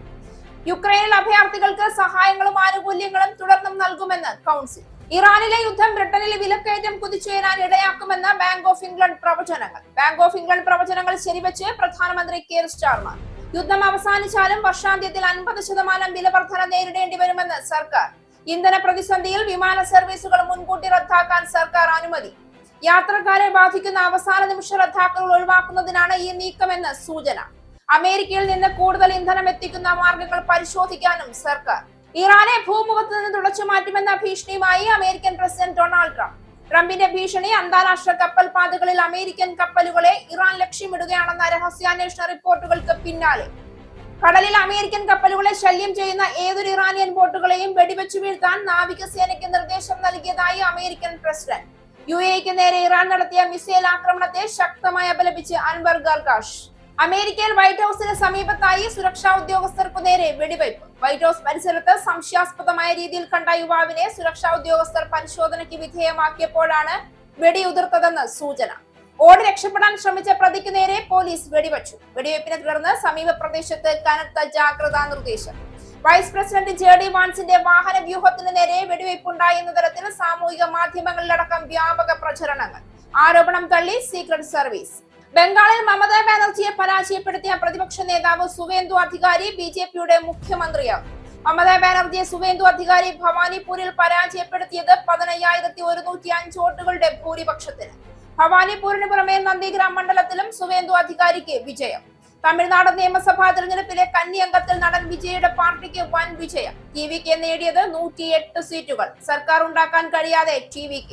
യുക്രൈനിൽ അഭയാർത്ഥികൾക്ക് സഹായങ്ങളും ആനുകൂല്യങ്ങളും തുടർന്നും നൽകുമെന്ന് കൗൺസിൽ. ഇറാനിലെ യുദ്ധം ബ്രിട്ടനിലെ വിലക്കയറ്റം കുതിച്ചുയരാൻ ഇടയാക്കുമെന്ന് ബാങ്ക് ഓഫ് ഇംഗ്ലണ്ട് പ്രവചനങ്ങൾ. ബാങ്ക് ഓഫ് ഇംഗ്ലണ്ട് പ്രവചനങ്ങൾ ശരിവെച്ച് പ്രധാനമന്ത്രി കെയർ സ്റ്റാർമർ. യുദ്ധം അവസാനിച്ചാലും വർഷാന്ത്യത്തിൽ 50% വില വർധന നേരിടേണ്ടി വരുമെന്ന് സർക്കാർ. ഇന്ധന പ്രതിസന്ധിയിൽ വിമാന സർവീസുകൾ മുൻകൂട്ടി റദ്ദാക്കാൻ സർക്കാർ അനുമതി. യാത്രക്കാരെ ബാധിക്കുന്ന അവസാന നിമിഷ റദ്ദാക്കലുകൾ ഒഴിവാക്കുന്നതിനാണ് ഈ നീക്കമെന്ന് സൂചന. അമേരിക്കയിൽ നിന്ന് കൂടുതൽ ഇന്ധനം എത്തിക്കുന്ന മാർഗങ്ങൾ പരിശോധിക്കാനും സർക്കാർ. ഇറാനെ ഭൂമുഖത്ത് നിന്ന് തുടച്ചു മാറ്റുമെന്ന ഭീഷണിയുമായി അമേരിക്കൻ പ്രസിഡന്റ് ഡൊണാൾഡ് ട്രംപ്. ട്രംപിന്റെ ഭീഷണി അന്താരാഷ്ട്ര കപ്പൽ പാതകളിൽ അമേരിക്കൻ കപ്പലുകളെ ഇറാൻ ലക്ഷ്യമിടുകയാണെന്ന രഹസ്യാന്വേഷണ റിപ്പോർട്ടുകൾക്ക് പിന്നാലെ കടലിൽ അമേരിക്കൻ കപ്പലുകളെ ശല്യം ചെയ്യുന്ന ഏതൊരു ഇറാനിയൻ ബോട്ടുകളെയും വെടിവെച്ചു വീഴ്ത്താൻ നാവികസേനയ്ക്ക് നിർദ്ദേശം നൽകിയതായി അമേരിക്കൻ പ്രസിഡന്റ്. UAEക്ക് നേരെ ഇറാൻ നടത്തിയ മിസൈൽ ആക്രമണത്തെ ശക്തമായി അപലപിച്ച് അൻവർ ഗർഗാഷ്. അമേരിക്കയിൽ വൈറ്റ് ഹൌസിന് സമീപത്തായി സുരക്ഷാ ഉദ്യോഗസ്ഥർക്കു നേരെ വെടിവയ്പ്. വൈറ്റ് ഹൌസ് പരിസരത്ത് സംശയാസ്പദമായ രീതിയിൽ കണ്ട യുവാവിനെ സുരക്ഷാ ഉദ്യോഗസ്ഥർ പരിശോധനയ്ക്ക് വിധേയമാക്കിയപ്പോഴാണ് വെടിയുതിർത്തതെന്ന് സൂചന. ഓടി രക്ഷപ്പെടാൻ ശ്രമിച്ച പ്രതിക്ക് നേരെ പോലീസ് വെടിവെച്ചു. വെടിവെപ്പിനെ തുടർന്ന് സമീപ പ്രദേശത്ത് കനത്ത ജാഗ്രതാ നിർദ്ദേശം. വൈസ് പ്രസിഡന്റ് JD വാൻസിന്റെ വാഹന വ്യൂഹത്തിന് നേരെ വെടിവെയ്പുണ്ടായി എന്ന തരത്തിൽ സാമൂഹിക മാധ്യമങ്ങളിലടക്കം വ്യാപക പ്രചരണങ്ങൾ. ആരോപണം തള്ളി സീക്രട്ട് സർവീസ്. ബംഗാളിൽ മമതാ ബാനർജിയെ പരാജയപ്പെടുത്തിയ പ്രതിപക്ഷ നേതാവ് സുവേന്ദു അധികാരി BJPയുടെ മുഖ്യമന്ത്രിയാകും. മമതാ ബാനർജിയെ സുവേന്ദു അധികാരി ഭവാനിപൂരിൽ പരാജയപ്പെടുത്തിയത് 15,105 വോട്ടുകളുടെ ഭൂരിപക്ഷത്തിന്. ഭവാനിപൂരിന് പുറമെ നന്ദിഗ്രാം മണ്ഡലത്തിലും സുവേന്ദു അധികാരിക്ക് വിജയം. തമിഴ്നാട് നിയമസഭാ തെരഞ്ഞെടുപ്പിലെ കന്നി അംഗത്തിൽ നടൻ വിജയുടെ പാർട്ടിക്ക് വൻ വിജയം. TVK നേടിയത് 108 സീറ്റുകൾ. സർക്കാർ ഉണ്ടാക്കാൻ കഴിയാതെ TVK.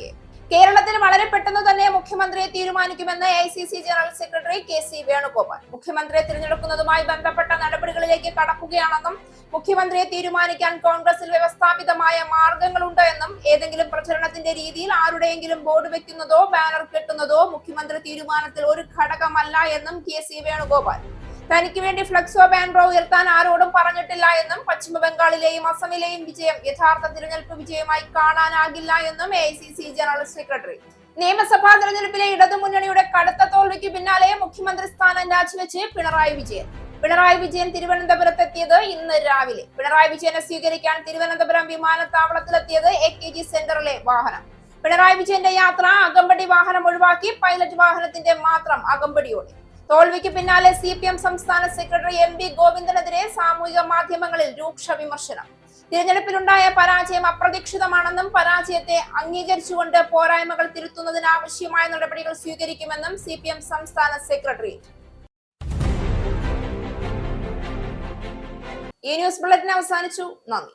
കേരളത്തിൽ വളരെ പെട്ടെന്ന് തന്നെ മുഖ്യമന്ത്രിയെ തീരുമാനിക്കുമെന്ന് AICC general secretary KC Venugopal. മുഖ്യമന്ത്രിയെ തിരഞ്ഞെടുക്കുന്നതുമായി ബന്ധപ്പെട്ട നടപടികളിലേക്ക് കടക്കുകയാണെന്നും മുഖ്യമന്ത്രിയെ തീരുമാനിക്കാൻ കോൺഗ്രസിൽ വ്യവസ്ഥാപിതമായ മാർഗങ്ങളുണ്ട് എന്നും ഏതെങ്കിലും പ്രചരണത്തിന്റെ രീതിയിൽ ആരുടെയെങ്കിലും ബോർഡ് വെക്കുന്നതോ ബാനർ കെട്ടുന്നതോ മുഖ്യമന്ത്രി തീരുമാനത്തിൽ ഒരു ഘടകമല്ല എന്നും KC വേണുഗോപാൽ. തനിക്ക് വേണ്ടി ഫ്ലക്സോ ബാനറോ ഉയർത്താൻ ആരോടും പറഞ്ഞിട്ടില്ല എന്നും പശ്ചിമ ബംഗാളിലെയും അസമിലെയും വിജയം യഥാർത്ഥ തിരഞ്ഞെടുപ്പ് വിജയമായി കാണാനാകില്ല എന്നും AICC ജനറൽ സെക്രട്ടറി. നിയമസഭാ തെരഞ്ഞെടുപ്പിലെ ഇടതുമുന്നണിയുടെ കടുത്ത തോൽവിക്ക് പിന്നാലെ മുഖ്യമന്ത്രി സ്ഥാനം രാജിവെച്ച് പിണറായി വിജയൻ. പിണറായി വിജയൻ തിരുവനന്തപുരത്തെത്തിയത് ഇന്ന് രാവിലെ. പിണറായി വിജയനെ സ്വീകരിക്കാൻ തിരുവനന്തപുരം വിമാനത്താവളത്തിലെത്തിയത് AKG സെന്ററിലെ വാഹനം. പിണറായി വിജയന്റെ യാത്ര അകമ്പടി വാഹനം ഒഴിവാക്കി പൈലറ്റ് വാഹനത്തിന്റെ മാത്രം അകമ്പടിയോടെ. തോൽവിക്ക് പിന്നാലെ CPM സംസ്ഥാന സെക്രട്ടറി MV ഗോവിന്ദനെതിരെ സാമൂഹിക മാധ്യമങ്ങളിൽ രൂക്ഷ വിമർശനം. തിരഞ്ഞെടുപ്പിലുണ്ടായ പരാജയം അപ്രതീക്ഷിതമാണെന്നും പരാജയത്തെ അംഗീകരിച്ചുകൊണ്ട് പോരായ്മകൾ തിരുത്തുന്നതിന് ആവശ്യമായ നടപടികൾ സ്വീകരിക്കുമെന്നും CPM സംസ്ഥാന സെക്രട്ടറി. ഈ ന്യൂസ് ബുള്ളറ്റിൻ അവസാനിച്ചു. നന്ദി.